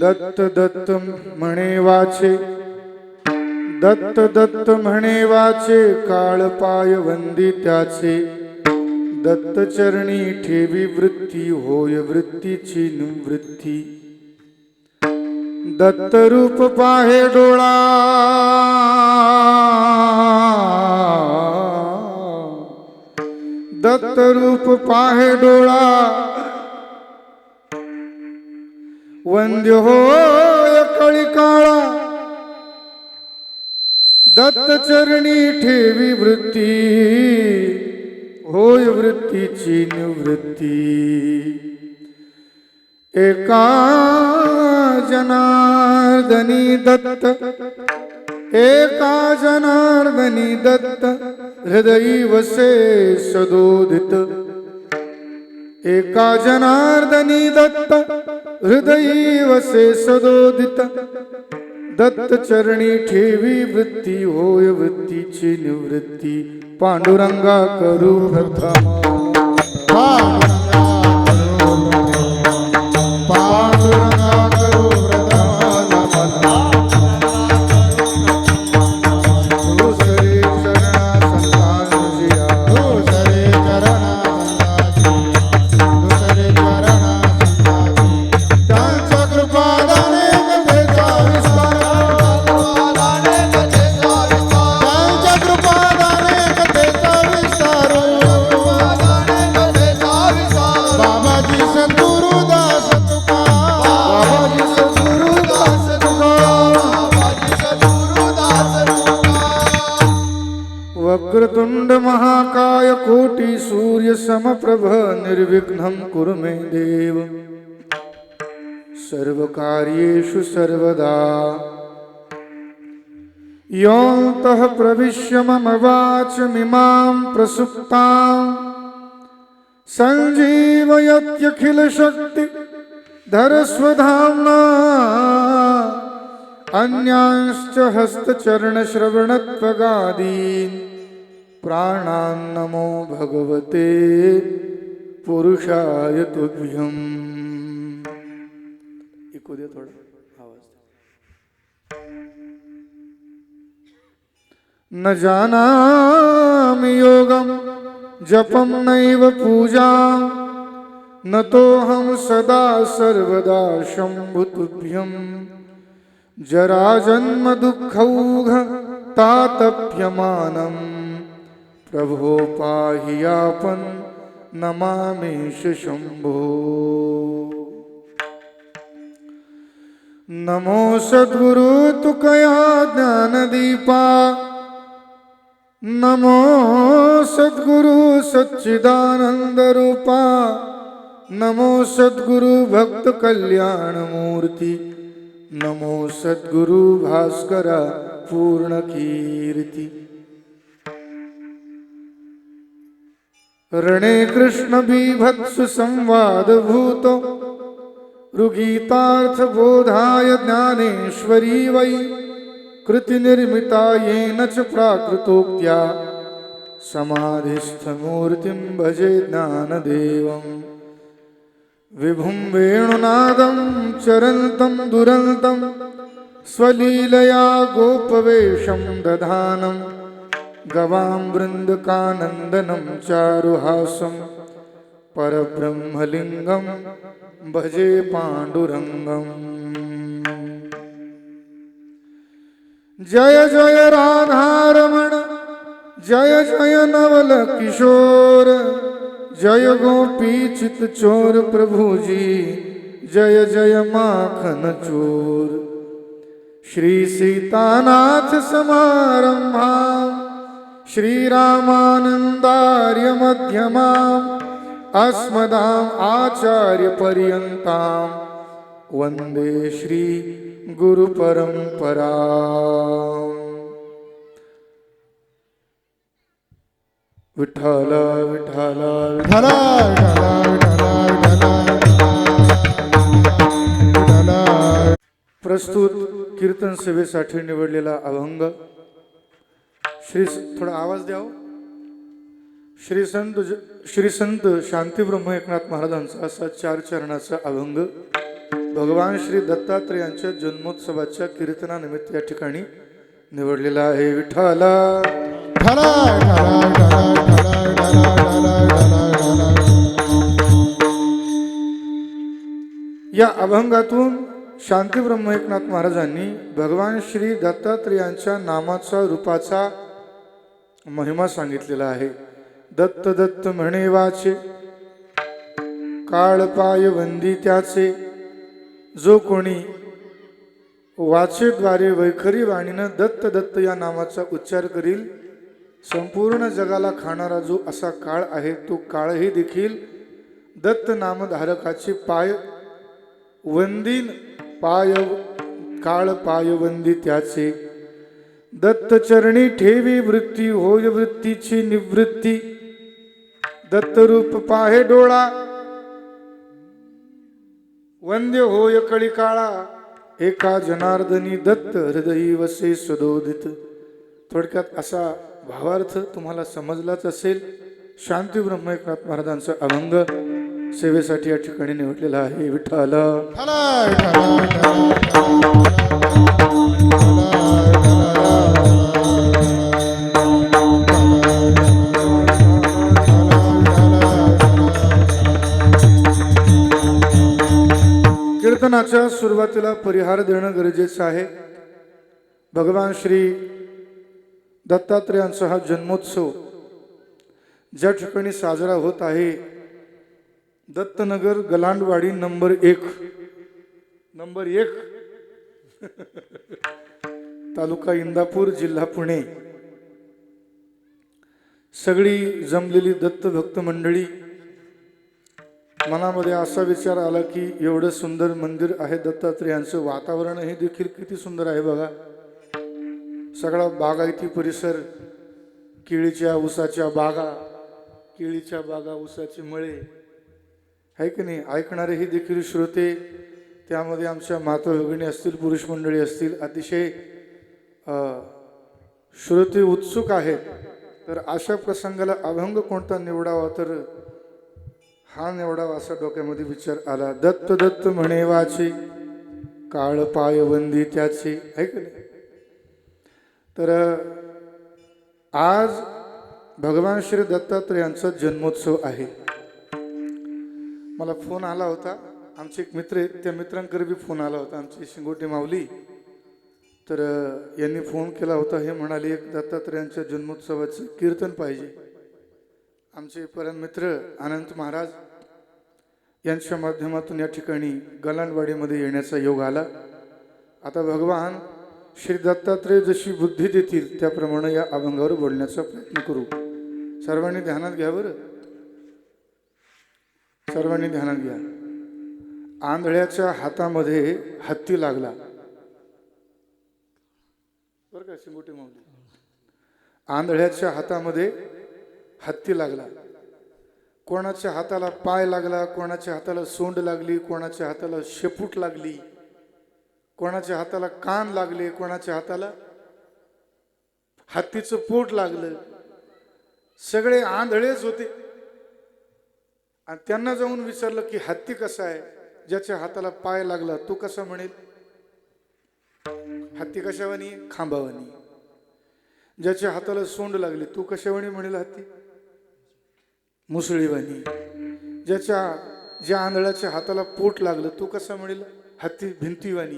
दत्त दत्त म्हणे वाचे, दत्त दत्त म्हणे वाचे, काळ पाय वंदी त्याचे, दत्त चरणी ठेवी वृत्ती, होय वृत्तीची निवृत्ती। दत्त रूप पाहे डोळा, दत्त रूप पाहे डोळा, वंद्य होय कळी काळा, दत्त चरणी ठेवी वृत्ती, होय वृत्तीची निवृत्ती। एका जनार्दनी दत्त, एका जनार्दनी दत्त, हृदयी वसे सदोदित। एका जनार्दनी दत्त, हृदयी वसे सदोदित। दत्त चरणी ठेवी वृत्ती, होय वृत्तीची निवृत्ती। पांडुरंगा करू प्रथम, पांडुरंगा करू वक्रतुंड महाकाय कोटि सूर्य समप्रभ निर्विघ्नं कुरु मे देव। सर्वकार्येषु सर्वदा योऽन्तः प्रविश्य मम वाचमिमां प्रसुप्तां सञ्जीवयत्यखिलशक्ति धरस्वधाम्ना। अन्यांश्च हस्तचरणश्रवणत्वगादीन् प्राणान्नमो भगवते पुरुषाय तुभ्यम्। इको दे थोड़ा आवाज। न जानामि योगं जपं नैव पूजां, नतोऽहं सदा सर्वदा शम्भुतुभ्यम्। जराजन्म दुःखौघ तातप्यमानं, प्रभो पाहि यापन नमामीश शंभो। नमो सद्गुरु तुकया ज्ञानदीपा, नमो सद्गुरु सच्चिदानंद रूपा, नमो सद्गुरु भक्त कल्याण मूर्ति, नमो सद्गुरु भास्करा पूर्ण कीर्ति। रणे कृष्ण बीभत्सु संवाद भूतो, ऋगीतार्थ बोधाय ज्ञानेश्वरी वै। कृति निर्मिता येन च प्राकृतोक्त्या, समाधिस्थ मूर्तिं भजे ज्ञानदेवम्। विभुं वेणुनादं चरन्तं दुरन्तं, स्वलीलया गोपवेशं दधानं। गवां वृन्दकानन्दनं चारुहासं, परब्रह्मलिङ्गं भजे पाण्डुरङ्गम्। जय जय राधारमण, जय जय नवल किशोर, जय गोपी चित चोर प्रभुजी, जय जय माखन चोर। श्री सीतानाथ समारंभा, श्री रामानंदार्य मध्यमाम्, अस्मदाम् आचार्य पर्यन्तां, वंदे श्री गुरु परंपरा। विठ्ठल विठ्ठल विठ्ठल विठ्ठल। प्रस्तुत कीर्तन सेवेसाठी निवडलेला अभंग श्री, थोडा आवाज द्या। श्री संत शांती ब्रह्म एकनाथ महाराजांचा असा 4 चरणाचा अभंग। भगवान श्री दत्तात्रेयांच्या जन्मोत्सवाच्या कीर्तनानिमित्त या ठिकाणी निवडलेला आहे. विठ्ठला या अभंगातून शांती ब्रह्म एकनाथ महाराजांनी भगवान श्री दत्तात्रेयांच्या नामाचा रूपाचा महिमा सांगितलेला आहे. दत्त दत्त म्हणे वाचे, काळ पाय वंदी त्याचे, जो कोणी वाचेद्वारे वैखरी वाणीनं दत्त दत्त या नामाचा उच्चार करील, संपूर्ण जगाला खाणारा जो असा काळ आहे, तो काळही देखील दत्त नामधारकाचे पाय वंदीन, पाय काळ पाय वंदी त्याचे. दत्त चरणी ठेवी वृत्ती, होय वृत्तीची निवृत्ती. दत्त रूप पाहे डोळा, वंद्य होय कळी काळा. एका जनार्दनी दत्त हृदयी वसे सदोदित. थोडक्यात असा भावार्थ तुम्हाला समजलाच असेल. शांती ब्रह्म एकनाथ महाराजांचा अभंग सेवेसाठी या ठिकाणी निवडलेला आहे. विठ्ठला कीर्तनाच्या सुरुवातीला परिहार देणं गरजेचं आहे. भगवान श्री दत्तात्रेयांचा हा जन्मोत्सव ज्या ठिकाणी साजरा होत आहे, दत्तनगर गलांडवाडी नंबर 1 तालुका इंदापूर, जिल्हा पुणे. सगळी जमलेली दत्त भक्त मंडळी, मनामध्ये असा विचार आला की एवढं सुंदर मंदिर आहे दत्तात्रेयांचं, वातावरणही देखील किती सुंदर आहे बघा. सगळा बागायती परिसर, केळीच्या ऊसाच्या बागा, केळीच्या बागा, ऊसाचे मळे आहे की नाही. ऐकणारेही देखील श्रोते, त्यामध्ये आमच्या माता भगिनी असतील, पुरुष मंडळी असतील, अतिशय श्रोते उत्सुक आहेत. तर अशा प्रसंगाला अभंग कोणता निवडावा, तर हा निवडावा असा डोक्यामध्ये विचार आला. दत्त दत्त म्हणे वाचे, काळ पाय वंदी त्याचे, आहे की नाही. तर आज भगवान श्री दत्तात्रेयांचा जन्मोत्सव आहे. मला फोन आला होता, आमचे एक मित्र आहेत, त्या मित्रांकडे बी फोन आला होता, आमची शिंगोटे माऊली. तर यांनी फोन केला होता, हे म्हणाले एक दत्तात्रेयांच्या जन्मोत्सवाचं कीर्तन पाहिजे. आमचे परम मित्र अनंत महाराज यांच्या माध्यमातून या ठिकाणी गलांडवाडीमध्ये येण्याचा योग आला. आता भगवान श्री दत्तात्रेय जशी बुद्धी देतील त्याप्रमाणे या अभंगावर बोलण्याचा प्रयत्न करू. सर्वांनी ध्यानात घ्या बरं, सर्वांनी ध्यानात घ्या. आंधळ्याच्या हातामध्ये हत्ती लागला बरं का शिंगोटी माऊली. आंधळ्याच्या हातामध्ये हत्ती लागला. कोणाच्या हाताला पाय लागला, कोणाच्या हाताला सोंड लागली, कोणाच्या हाताला शेपूट लागली, कोणाच्या हाताला कान लागले, कोणाच्या हाताला हत्तीचं पोट लागलं. सगळे आंधळेच होते. आणि त्यांना जाऊन विचारलं की हत्ती कसा आहे, ज्याच्या हाताला पाय लागला तो कसा म्हणेल? हत्ती कशावानी? खांबावानी. ज्याच्या हाताला सोंड लागली तू कशावानी म्हणेल? हत्ती मुसळीवानी. ज्या आंधळ्याच्या हाताला पोट लागलं तू कसं म्हणेल? हत्ती भिंतीवानी.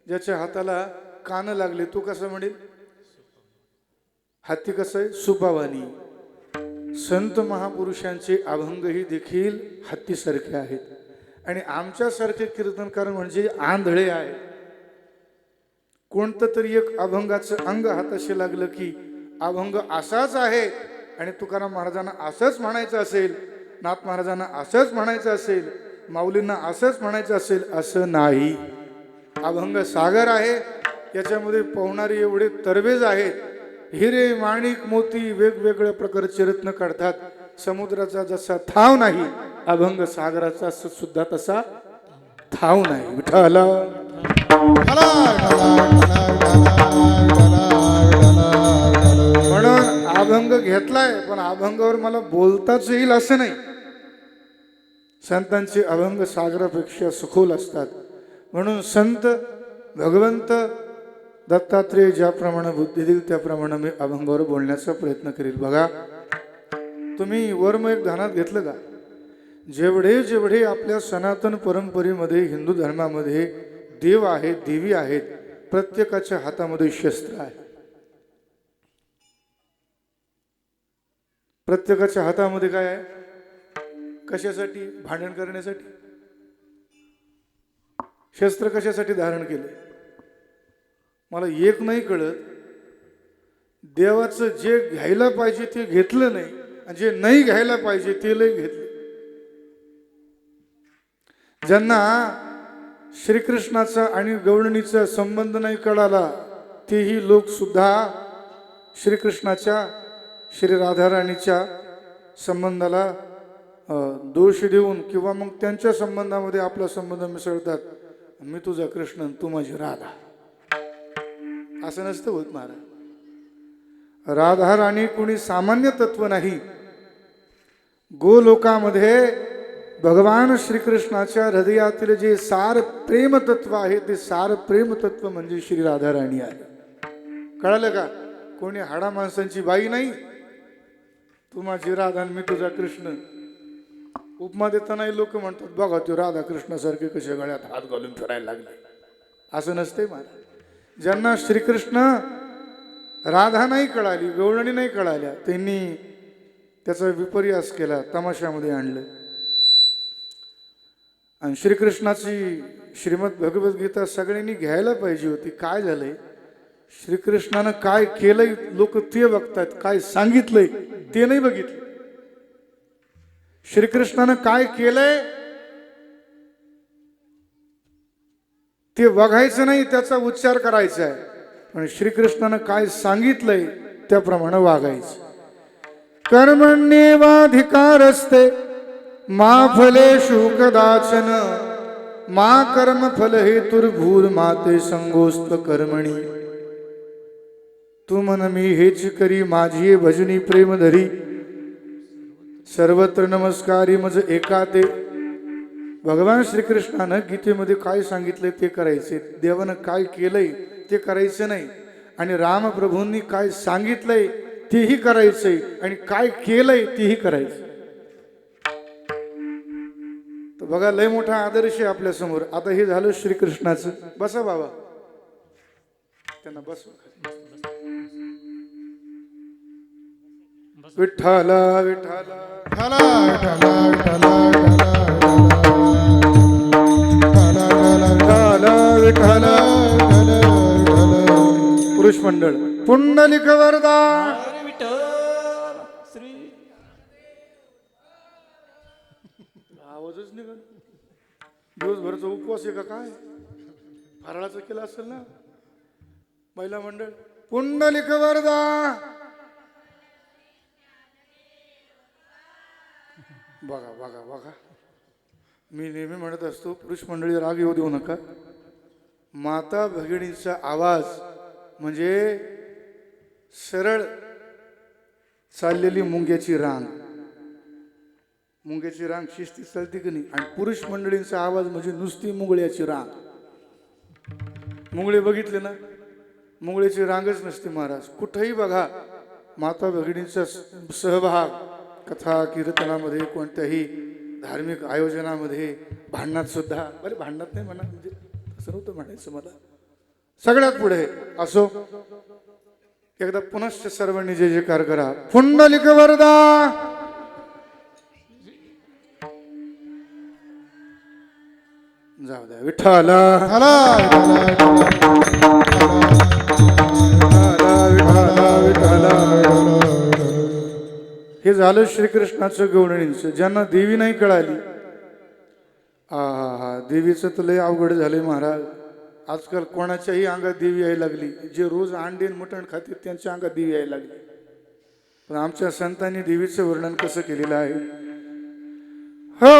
ज्याच्या हाताला कान लागले तू कसं म्हणेल? हत्ती कसं आहे? सुपावानी. संत महापुरुषांचे अभंगही देखील हत्तीसारखे आहेत. आणि आमच्यासारखे कीर्तनकार म्हणजे आंधळे आहे. कोणतं तरी एक अभंगाचं अंग हाताशी लागलं की अभंग असाच आहे, आणि तुकाराम महाराजांना असंच म्हणायचं असेल, नाथ महाराजांना असंच म्हणायचं असेल, माऊलींना असंच म्हणायचं असेल, असं नाही. अभंग सागर आहे, याच्यामध्ये पोहणारे एवढे तरबेज आहेत. हिरे माणिक मोती वेगवेगळ्या प्रकारचे रत्न काढतात. समुद्राचा जसा थाव नाही, अभंग सागराचा सुद्धा तसा थाव नाही. विठ्ठला म्हणून अभंग घेतलाय, पण अभंगावर मला बोलताच येईल असं नाही. संतांचे अभंग सागरापेक्षा सखोल असतात. म्हणून संत भगवंत दत्तात्रेय ज्याप्रमाणे बुद्धी देईल त्याप्रमाणे मी अभंगावर बोलण्याचा प्रयत्न करेल. बघा, तुम्ही वर्म एक ध्यानात घेतलं का? जेवढे जेवढे आपल्या सनातन परंपरेमध्ये हिंदू धर्मामध्ये देव आहेत, देवी आहेत, प्रत्येकाच्या हातामध्ये शस्त्र आहे. प्रत्येकाच्या हातामध्ये काय आहे? कशासाठी? भांडण करण्यासाठी. शस्त्र कशासाठी धारण केले? मला एक नाही कळत, देवाचं जे घ्यायला पाहिजे ते घेतलं नाही आणि जे नाही घ्यायला पाहिजे ते लय घेतलं. ज्यांना श्रीकृष्णाचा आणि गवळणीचा संबंध नाही कळाला तेही लोक सुद्धा श्रीकृष्णाच्या श्री राधाराणीच्या संबंधाला दोष देऊन किंवा मग त्यांच्या संबंधामध्ये आपला संबंध मिसळतात. मी तुझा कृष्ण, तू माझी राधा. असं नसतं होत महाराज. राधा राणी कोणी सामान्य तत्व नाही. गोलोकामध्ये भगवान श्रीकृष्णाच्या हृदयातील जे सार प्रेम तत्व आहे ते सार प्रेम तत्व म्हणजे श्री राधा राणी आहे. कळालं का? कोणी हाडा माणसांची बाई नाही. तू माझी राधा आणि मी तुझा कृष्ण. उपमा देतानाही लोक म्हणतात, बघा तो राधा कृष्णासारखे कसे गळ्यात हात घालून फिरायला लागले. असं नसते महाराज. ज्यांना श्रीकृष्ण राधा नाही कळाली, गवळणी नाही कळाल्या, त्यांनी त्याचा विपर्यास केला, तमाशामध्ये आणलं. आणि श्रीकृष्णाची श्रीमद भगवद्गीता सगळ्यांनी घ्यायला पाहिजे होती. काय झालंय? श्रीकृष्णानं काय केलंय लोक ते बघतात, काय सांगितलंय ते नाही बघितलं. श्रीकृष्णानं काय केलंय ते बघायचं नाही, त्याचा उच्चार करायचा आहे. पण श्रीकृष्णानं काय सांगितलंय त्याप्रमाणे वागायचं. कर्मण्येवाधिकारस्ते मा फलेषु कदाचन मा कर्म फल हेतुर्भूर्माते संगोस्त कर्मणी. तू मन मी हेच करी माझी भजनी प्रेम धरी सर्वत्र नमस्कारी मज एका ते. भगवान श्रीकृष्णानं गीतेमध्ये काय सांगितलंय ते करायचे. देवानं काय केलंय ते करायचं नाही. आणि रामप्रभूंनी काय सांगितलंय तेही करायचंय आणि काय केलंय तेही करायचं. तर बघा, लय मोठा आदर्श आहे आपल्या समोर. आता हे झालं श्रीकृष्णाचं. बसा बाबा, त्यांना बस. विठ्ठला विठ्ठला पुरुष मंडळ पुंडलिक वरदा. आवाजच निघाल. दिवसभरचा उपवास आहे का काय? फराळाचं केलं असेल ना महिला मंडळ. पुंडलिक वरदा. बघा बघा बघा, मी नेहमी म्हणत असतो पुरुष मंडळी राग येऊ देऊ नका. माता भगिनीचा आवाज म्हणजे सरळ चाललेली मुंग्याची रांग. मुंग्याची रांग शिस्तीत चालते की नाही. आणि पुरुष मंडळींचा आवाज म्हणजे नुसती मुंगळ्याची रांग. मुंगळे बघितले ना, मुंगळ्याची रांगच नसते महाराज. कुठेही बघा माता भगिनींचा सहभाग कथा कीर्तनामध्ये, कोणत्याही धार्मिक आयोजनामध्ये, भांडणात सुद्धा. बरे भांडणात नाही म्हणा, म्हणजे असं नव्हतं म्हणायचं मला. सगळ्यात पुढे असो. एकदा पुनश्च सर्वांनी जय जयकार करा. पुंडलिक वरदा. जाऊ द्या. विठ्ठला हे झालं श्रीकृष्णाचं गवळणींचं. ज्यांना देवी नाही कळाली, हा देवीचं तर लय अवघड झालंय महाराज. आजकाल कोणाच्याही अंगात देवी यायला लागली. जे रोज अंडे मटण खाते त्यांच्या अंगात देवी यायला लागली. पण आमच्या संतांनी देवीचं वर्णन कसं केलेलं आहे. हो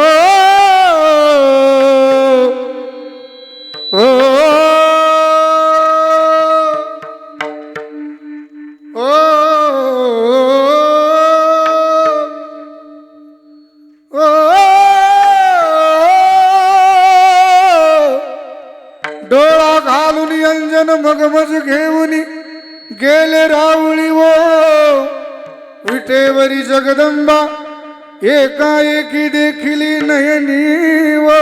डोळा घालून अंजन मगमज घेऊन गेले रावळी वो विटेवरी जगदंबा एकाएकी देखिली नयनी वो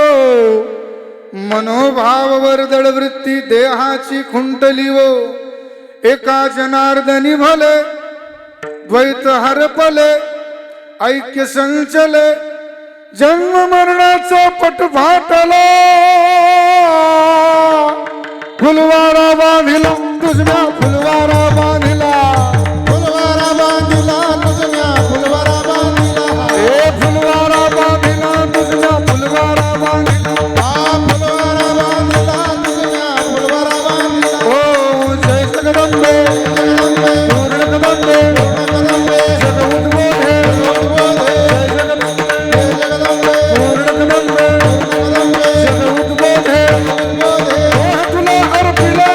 मनोभाव वर्दळ वृत्ती देहाची खुंटली वो एका जनार्दनी भले द्वैत हरपले ऐक्य संचले जन्म मरणाचा पट फाटला फुलवारा बांधिला तुझ्या फुलवारा बांधिला फुलवारा बांधिला तुझ्या फुलवारा बांधिला ए फुलवारा बांधिला तुझ्या फुलवारा बांधिला फुलवारा बांधिला तुझ्या फुलवारा बांधिला ओ जय जगदंबे पूर्ण जगदंबे जग उद्बोधे जय जगदंबे पूर्ण जगदंबे जग उद्बोधे तुला अर्पिला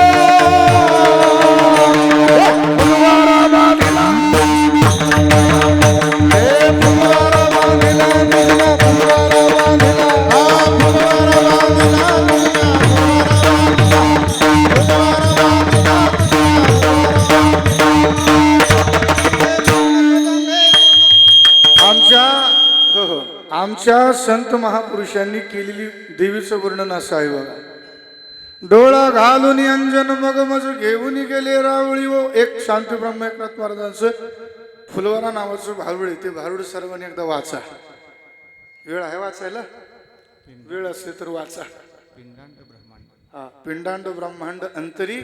फुलवारा बांधिला ए फुलवारा बांधिला तुझ्या फुलवारा बांधिला फुलवारा बांधिला आमच्या संत महापुरुषांनी केलेली देवीचं वर्णन असं आहे बघा. डोळा घालून अंजन मगमज घेऊन गेले रावळी व एक शांती ब्रह्म एकनाथ महाराजांचं फुलवारा नावाचं भारुड आहे. ते भारुड सर्वांनी एकदा वाचा. वेळ आहे वाचायला? वेळ असेल तर वाचा. हा पिंडांड ब्रह्मांड अंतरी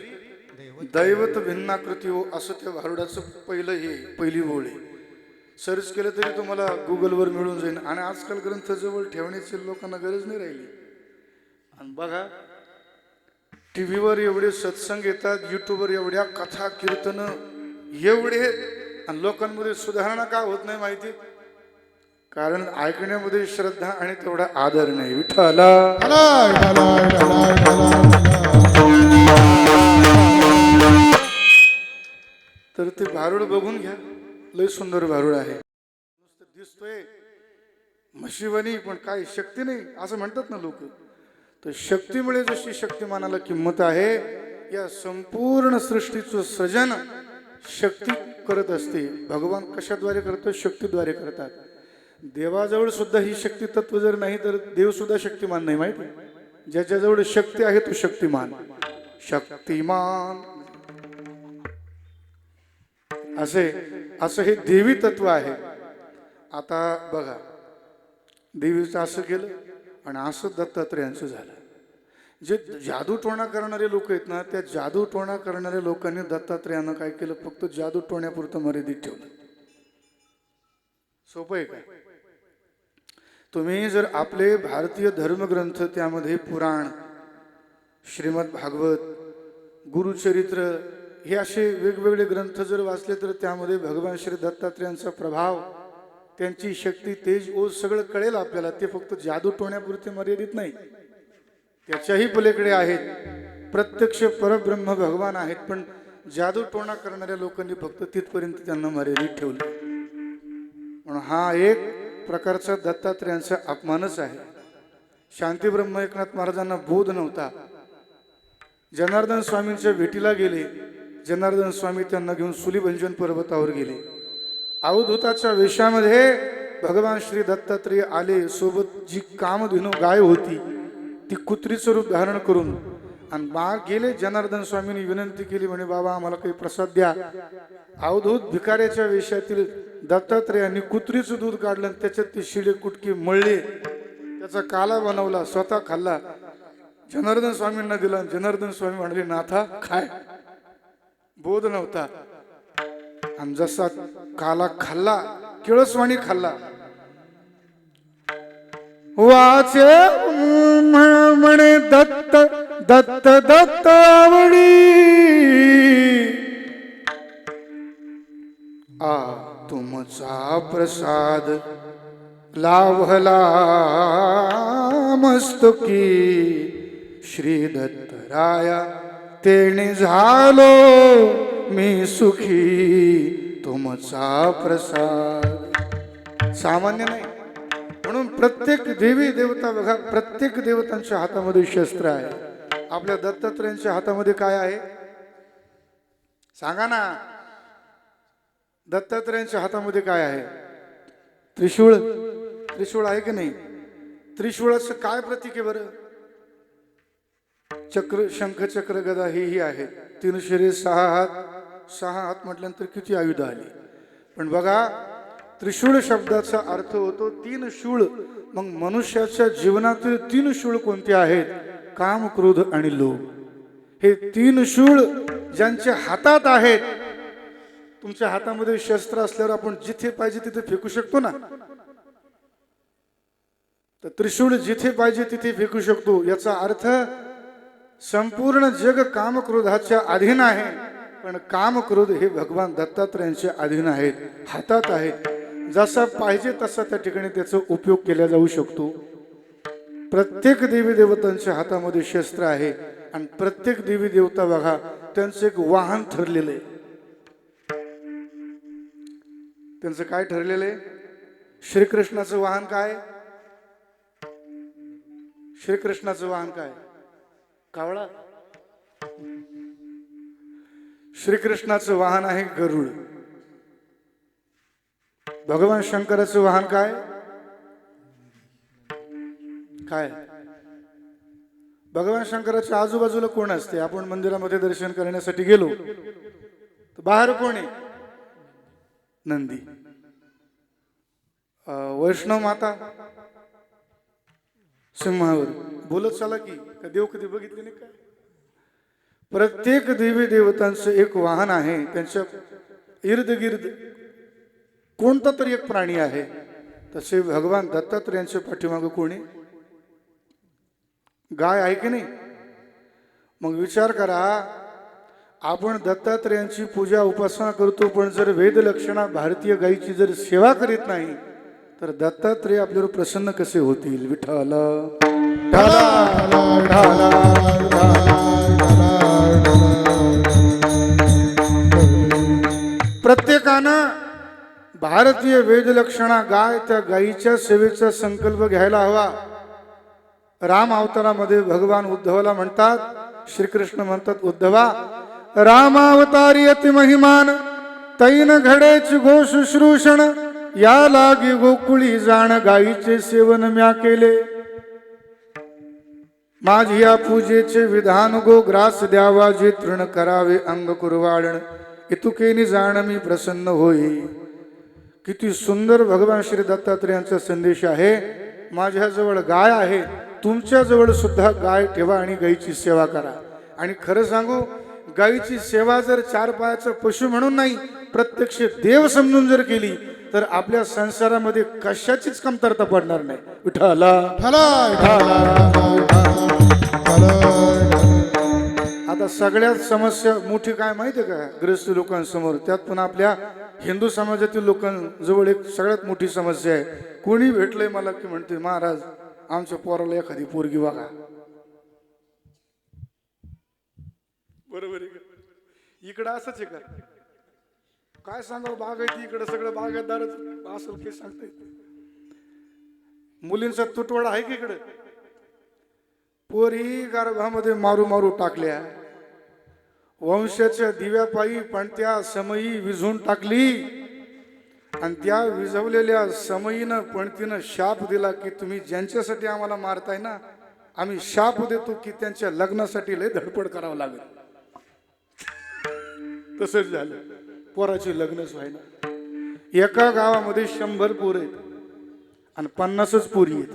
दैवत भिन्नाकृती हो असं त्या भारुडाचं पहिली ओळ आहे. सर्च केलं तरी तुम्हाला गुगलवर मिळून जाईल. आणि आजकाल ग्रंथ जवळ ठेवण्याची लोकांना गरज नाही राहिली. आणि बघा टी व्हीवर एवढे सत्संग येतात, युट्यूबवर एवढ्या कथा कीर्तन एवढे, आणि लोकांमध्ये सुधारणा का होत नाही माहिती? कारण ऐकण्यामध्ये श्रद्धा आणि तेवढा आदर नाही. विठ्ठला तर ते भारुड बघून घ्या. लय सुंदर भारुड आहे. नुसतं दिसतोय म्हशीवानी पण काय शक्ती नाही असं म्हणतात ना लोक. तर शक्तीमुळे जशी शक्तिमानाला किंमत आहे, या संपूर्ण सृष्टीचं सृजन शक्ती करत असते. भगवान कशाद्वारे करतो? शक्तीद्वारे करतात. देवाजवळ सुद्धा ही शक्ती तत्व जर नाही तर देव सुद्धा शक्तिमान नाही. माहिती? ज्याच्याजवळ शक्ती आहे तो शक्तिमान. शक्तिमान असं हे देवी तत्व आहे. आता बघा देवीचं असं केलं आणि असं दत्तात्रेयांचं झालं. जे जादूटोणा करणारे लोक आहेत ना, त्या जादूटोणा करणाऱ्या लोकांनी दत्तात्रेयांना काय केलं? फक्त जादूटोण्यापुरतं मर्यादित ठेवलं. सोपं आहे काय? तुम्ही जर आपले भारतीय धर्मग्रंथ, त्यामध्ये पुराण, श्रीमद भागवत, गुरुचरित्र, हे असे वेगवेगळे ग्रंथ जर वाचले तर त्यामध्ये भगवान श्री दत्तात्रेयांचा प्रभाव, त्यांची शक्ती, तेज, ओज सगळं कळेल आपल्याला. ते फक्त जादू टोण्यापुरते मर्यादित नाही, त्याच्याही पलीकडे आहेत. प्रत्यक्ष परब्रह्म भगवान आहेत, पण जादू टोणा करणाऱ्या लोकांनी फक्त तिथपर्यंत त्यांना मर्यादित ठेवलं. म्हणून हा एक प्रकारचा दत्तात्रेयांचा अपमानच आहे. शांती ब्रह्म एकनाथ महाराजांना बोध नव्हता. जनार्दन स्वामींच्या भेटीला गेले. जनार्दन स्वामी त्यांना घेऊन सुलीभंजन पर्वतावर गेले. अवधूताच्या वेशामध्ये भगवान श्री दत्तात्रेय आले. सोबत जी कामधेनू गाय होती ती कुत्रीचं रूप धारण करून, आणि गेले. जनार्दन स्वामींनी विनंती केली, म्हणे बाबा आम्हाला काही प्रसाद द्या. अवधूत भिकाऱ्याच्या वेशातील दत्तात्रेयांनी कुत्रीचं दूध काढलं, त्याच्यात ती शिडे कुटकी मळली, त्याचा काला बनवला, स्वतः खाल्ला, जनार्दन स्वामींना दिला. जनार्दन स्वामी म्हणाले, नाथा खाय. बोध नव्हता. आणि जसा काला खाल्ला, किळसवाणी खाल्ला. वाचे म्हणे दत्त दत्त दत्त आवडी, आ तुमचा प्रसाद लाभला मस्तकी. श्री दत्तराया तेने झालो मी सुखी, तुमचा प्रसाद सामान्य नाही. म्हणून प्रत्येक देवी देवता बघा, प्रत्येक देवतांच्या हातामध्ये शस्त्र आहे. आपल्या दत्तात्रयांच्या हातामध्ये काय आहे सांगा ना? दत्तात्रयांच्या हातामध्ये काय आहे? त्रिशूळ. त्रिशूळ आहे की नाही? त्रिशूळाचं काय प्रतीक आहे बरं? चक्र, शंख, चक्र, गदा ही आहे. 3 शरीर 6 हात. 6 हात म्हटल्यानंतर किती आयुध आली. पण बघा, त्रिशूळ शब्दाचा अर्थ होतो 3 शूळ. मग मनुष्याच्या जीवनातील 3 शूळ कोणते आहेत? काम, क्रोध आणि लोभ. हे 3 शूळ ज्यांच्या हातात आहेत. तुमच्या हातामध्ये शस्त्र असल्यावर आपण जिथे पाहिजे तिथे फेकू शकतो ना. तर त्रिशूळ जिथे पाहिजे तिथे फेकू शकतो. याचा अर्थ संपूर्ण जग कामक्रोधाच्या अधीन आहे. पण कामक्रोध हे भगवान दत्तात्रयांच्या अधीन आहेत, हातात आहेत. जसा पाहिजे तसा त्या ठिकाणी त्याचा उपयोग केला जाऊ शकतो. प्रत्येक देवी देवतांच्या हातामध्ये शस्त्र आहे आणि प्रत्येक देवी देवता बघा त्यांचं एक वाहन ठरलेलं आहे. त्यांचं काय ठरलेलं आहे? श्रीकृष्णाचं वाहन काय? श्रीकृष्णाचं वाहन काय? कावळा. श्रीकृष्णाचं वाहन आहे गरुड. भगवान शंकराचं वाहन काय? काय? भगवान शंकराच्या आजूबाजूला कोण असते? आपण मंदिरामध्ये दर्शन करण्यासाठी गेलो तर बाहेर कोण आहे? नंदी. वैष्णव माता सिंहावर. बोलत चला की का देव कधी बघितले नाही काय? प्रत्येक देवी देवतांचं एक वाहन आहे. त्यांच्या इर्द गिर्द कोणता तरी एक प्राणी आहे. तसे भगवान दत्तात्रयांच्या पाठीमागे कोणी? गाय आहे की नाही? मग विचार करा, आपण दत्तात्रयांची पूजा उपासना करतो, पण जर वेदलक्षणा भारतीय गायीची जर सेवा करीत नाही तर दत्तात्रय आपल्यावर प्रसन्न कसे होतील? विठ्ठल प्रत्येकानं भारतीय वेदलक्षणा गाय, त्या गायीच्या सेवेचा संकल्प घ्यायला हवा. राम अवतारामध्ये भगवान उद्धवाला म्हणतात, श्रीकृष्ण म्हणतात, उद्धवा रामावतारी अति महिमान तैन घडेच गो शुश्रूषण या लागी गोकुळी जाण गायीचे सेवन म्या केले. माझी या पूजेचे विधान गो ग्रास द्यावा जे तृण करावे अंग कुरवाळण इतुकेनी जाण मी प्रसन्न होई. किती सुंदर भगवान श्री दत्तात्रयांचा संदेश आहे. माझ्याजवळ गाय आहे, तुमच्याजवळ सुद्धा गाय ठेवा आणि गायीची सेवा करा. आणि खरं सांगू, गायीची सेवा जर 4 पायाचा पशु म्हणून नाही, प्रत्यक्ष देव समजून जर केली तर आपल्या संसारामध्ये कशाचीच कमतरता पडणार नाही. विठ्ठला आता सगळ्यात समस्या मोठी काय माहितीये का ग्रस्त लोकांसमोर? त्यात पण आपल्या हिंदू समाजातील लोकांजवळ एक सगळ्यात मोठी समस्या आहे. कोणी भेटलंय मला की म्हणते, महाराज आमच्या पोराला एखादी पोरगी बघा. बरोबर आहे का? इकडं असंच आहे का? काय सांगावं, बागायती इकडं सगळं बागायतदारच असं काही सांगता येत. मुलींचा तुटवडा आहे की इकडं? पोरी गर्भामध्ये मारू मारू टाकल्या. वंशाच्या दिव्यापायी पणत्या समयी विझून टाकली आणि त्या विझवलेल्या समयीनं पणतीनं शाप दिला की तुम्ही ज्यांच्यासाठी आम्हाला मारताय ना, आम्ही शाप देतो की त्यांच्या लग्नासाठी लय धडपड करावं लागेल. तसंच झालं, पोराचे लग्नच व्हायला. एका गावामध्ये 100 पोरं आहेत आणि 50च पोरी आहेत.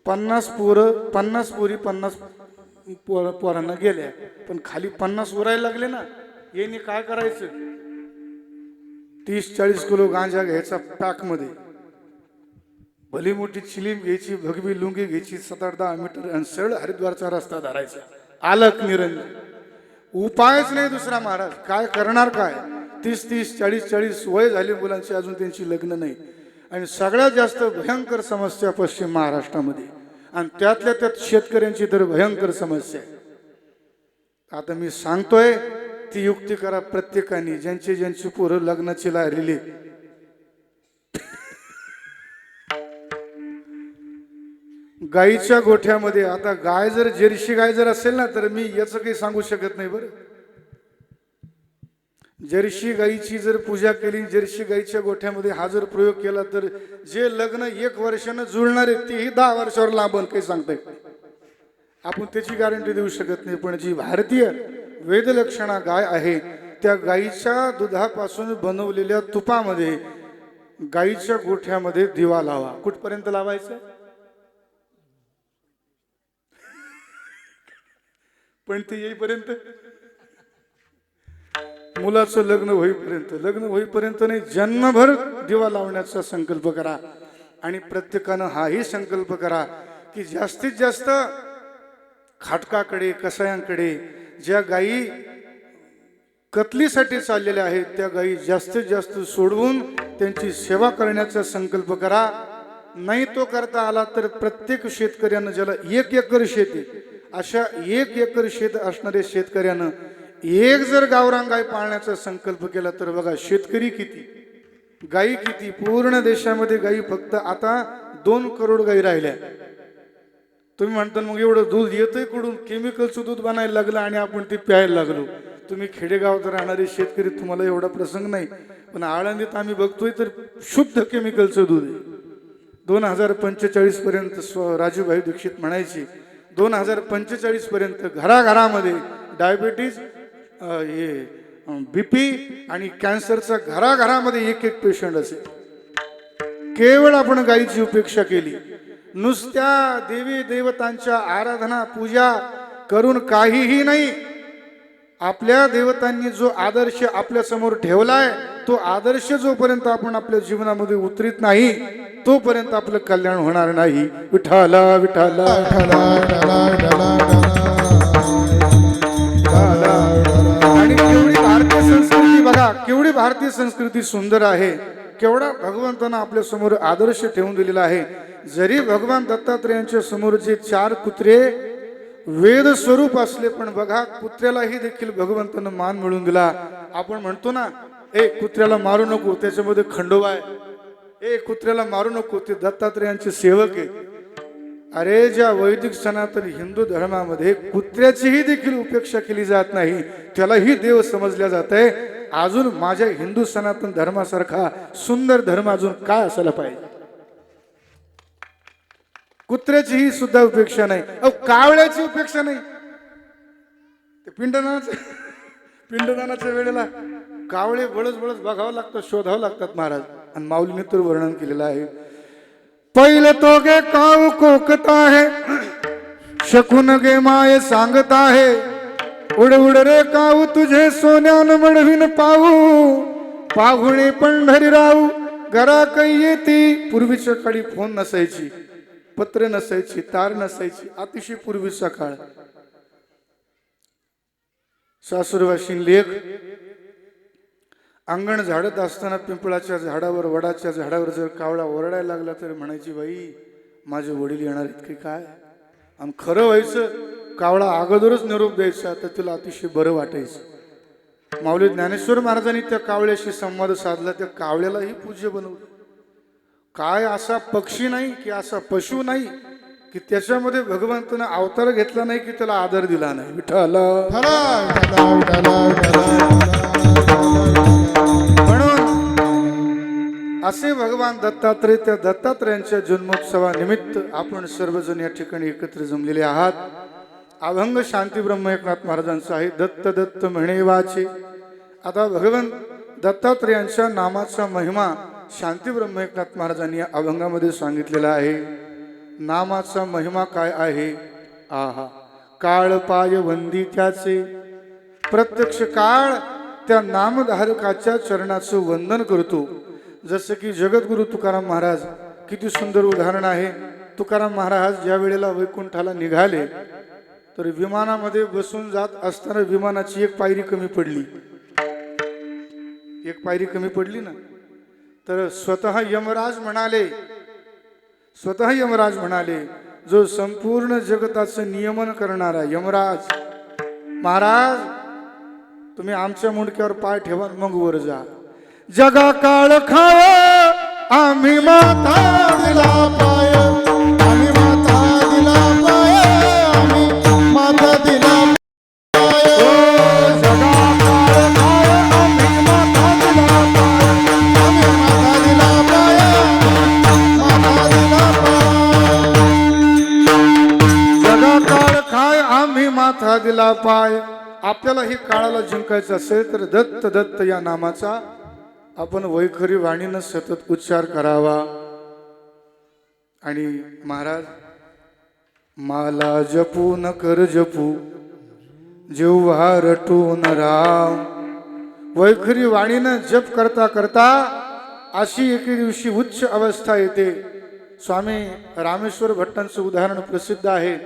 50 पोरी 50 पोरांना गेल्या, पण खाली 50 उरायला लागले ना. यांनी काय करायचं? 30-40 किलो गांजा घ्यायचा पॅक मध्ये, भली मोठी चिलीम घ्यायची, भगवी लुंगी घ्यायची, 7-8-10 मीटर आणि सरळ हरिद्वारचा रस्ता धरायचा. आलक निरंजन. उपायच नाही दुसरा. महाराज काय करणार? काय 30-30, 40-40 वय झाली मुलांची, अजून त्यांची लग्न नाही. आणि सगळ्यात जास्त भयंकर समस्या पश्चिम महाराष्ट्रामध्ये, आणि त्यातल्या त्यात शेतकऱ्यांची तर भयंकर समस्या आहे. आता मी सांगतोय ती युक्ती करा प्रत्येकाने, ज्यांची ज्यांची पोरं लग्नाची राहिलेली. गाईच्या गोठ्यामध्ये, आता गाय जर जर्सी गाय जर असेल ना तर मी याचं काही सांगू शकत नाही बरं. जर्सी गाईची जर पूजा केली, जर्सी गाईच्या गोठ्यामध्ये हा जर प्रयोग केला तर जे लग्न 1 वर्षानं जुळणार आहे तेही 10 वर्षावर लांबन, काही सांगताय आपण त्याची गॅरंटी देऊ शकत नाही. पण जी भारतीय वेदलक्षणा गाय आहे त्या गाईच्या दुधापासून बनवलेल्या तुपामध्ये गाईच्या गोठ्यामध्ये दिवा लावा. कुठपर्यंत लावायचं? पण ते येईपर्यंत, मुलाचं लग्न होईपर्यंत नाही, जन्मभर दिवा लावण्याचा संकल्प करा. आणि प्रत्येकानं हाही संकल्प करा की जास्तीत जास्त खाटकाकडे, कसायांकडे ज्या गायी कतलीसाठी चाललेल्या आहेत त्या गायी जास्तीत जास्त सोडवून त्यांची सेवा करण्याचा संकल्प करा. नाही तो करता आला तर प्रत्येक शेतकऱ्यानं, ज्याला 1 एकर शेत आहे, अशा 1 एकर शेत असणाऱ्या शेतकऱ्यानं एक जर गावरान गाय पाळण्याचा संकल्प केला तर बघा शेतकरी किती, गायी किती. पूर्ण देशामध्ये गायी फक्त आता 2 करोड गायी राहिल्या. तुम्ही म्हणता मग एवढं दूध येतंय कुठून? केमिकलचं दूध बनायला लागलं आणि आपण ते प्यायला लागलो. तुम्ही खेडेगावात राहणारे शेतकरी, तुम्हाला एवढा प्रसंग नाही, पण आळंदीत आम्ही बघतोय तर शुद्ध केमिकलचं दूध आहे. 2045 पर्यंत राजूभाई दीक्षित म्हणायची 2045 पर्यंत घराघरामध्ये डायबिटीज, BP आणि कॅन्सरचा घराघरामध्ये 1 पेशंट असेल. केवळ आपण गायीची उपेक्षा केली. नुसत्या देवी देवतांच्या आराधना पूजा करून काहीही नाही. आपल्या देवतांनी जो आदर्श आपल्या समोर ठेवलाय तो आदर्श जोपर्यंत आपण आपल्या जीवनामध्ये उतरीत नाही तोपर्यंत आपलं कल्याण होणार नाही. विठाला विठाला आणि केवढी भारतीय संस्कृती बघा, केवढी भारतीय संस्कृती सुंदर आहे. केवढा भगवंतानं आपल्या समोर आदर्श ठेवून दिलेला आहे. जरी भगवान दत्तात्रेयांच्या समोर जे 4 कुत्रे वेद स्वरूप असले, पण बघा कुत्र्यालाही देखील भगवंतानं मान मिळवून दिला. आपण म्हणतो ना, कुत्र्याला मारू नको, त्याच्यामध्ये खंडोबा आहे. कुत्र्याला मारू नको, ते दत्तात्रेयांचे सेवक आहे. अरे, ज्या वैदिक सनातन हिंदू धर्मामध्ये कुत्र्याचीही देखील उपेक्षा केली जात नाही, त्यालाही देव समजल्या जात आहे. अजून माझ्या हिंदू सनातन धर्मासारखा सुंदर धर्म अजून काय असायला पाहिजे? कुत्र्याचीही सुद्धा उपेक्षा नाही, कावळ्याची उपेक्षा नाही. पिंडदानाच्या वेळेला कावळे बळच बघावं लागतं, शोधावं लागतात महाराज. आणि माऊलीने तर वर्णन केलेलं आहे. पहिले तो गे काव कोकता है, शकून गे माय सांगत आहे. उड उड रे काऊ तुझे सोन्यान मडवीन पाहू, पाहुणे पंढरी राहू घरा काही येती. पूर्वीच्या काळी फोन नसायची, पत्र नसायची, तार नसायची, अतिशय पूर्वीचा काळ. सासूरवाशीन लेख अंगण झाडत असताना पिंपळाच्या झाडावर, वडाच्या झाडावर जर कावळा ओरडायला लागला तर म्हणायची, बाई माझे वडील येणार आहेत की काय? आणि खरं व्हायचं, कावळा अगोदरच निरोप द्यायचा तर तिला अतिशय बरं वाटायचं. माऊली ज्ञानेश्वर महाराजांनी त्या कावळ्याशी संवाद साधला, त्या कावळ्यालाही पूज्य बनवलं. काय असा पक्षी नाही की असा पशु नाही की त्याच्यामध्ये भगवंतानं अवतार घेतला नाही की त्याला आदर दिला नाही. विठाला म्हणून असे भगवान दत्तात्रय, त्या दत्तात्रयांच्या जन्मोत्सवानिमित्त आपण सर्वजण या ठिकाणी एकत्र जमलेले आहात. अभंग शांती ब्रह्म एकनाथ महाराजांचा आहे, दत्त दत्त म्हणे वाचे. आता भगवान दत्तात्रयांच्या नामाचा महिमा शांती ब्रह्म एकनाथ महाराजांनी या अभंगामध्ये सांगितलेला आहे. नामाचा महिमा काय आहे? आहा, काळ पाय वंदी त्याचे, प्रत्यक्ष काळ त्या नामधारकाच्या चरणाचं वंदन करतो. जसं की जगद्गुरु तुकाराम महाराज, किती सुंदर उदाहरण आहे. तुकाराम महाराज ज्या वेळेला वैकुंठाला निघाले तर विमानामध्ये बसून जात असताना विमानाची एक पायरी कमी पडली. एक पायरी कमी पडली ना, तर स्वतः यमराज म्हणाले, जो संपूर्ण जगताचं नियमन करणारा यमराज, महाराज तुम्ही आमच्या मुंडक्यावर पाय ठेवा मग वर जा. जगा काळ खाय आम्ही माता दिला पाय, आम्ही माता असला पाय. आपल्याला हे काळाला जिंकायचं असेल तर दत्त दत्त या नामाचा आपण वैखरी वाणीनं सतत उच्चार करावा. आणि महाराज, माला जपून कर जपू जिव्हा रटून राम. वैखरी वाणीनं जप करता करता अशी एके दिवशी उच्च अवस्था येते. स्वामी रामेश्वर भट्टांचं उदाहरण प्रसिद्ध आहे.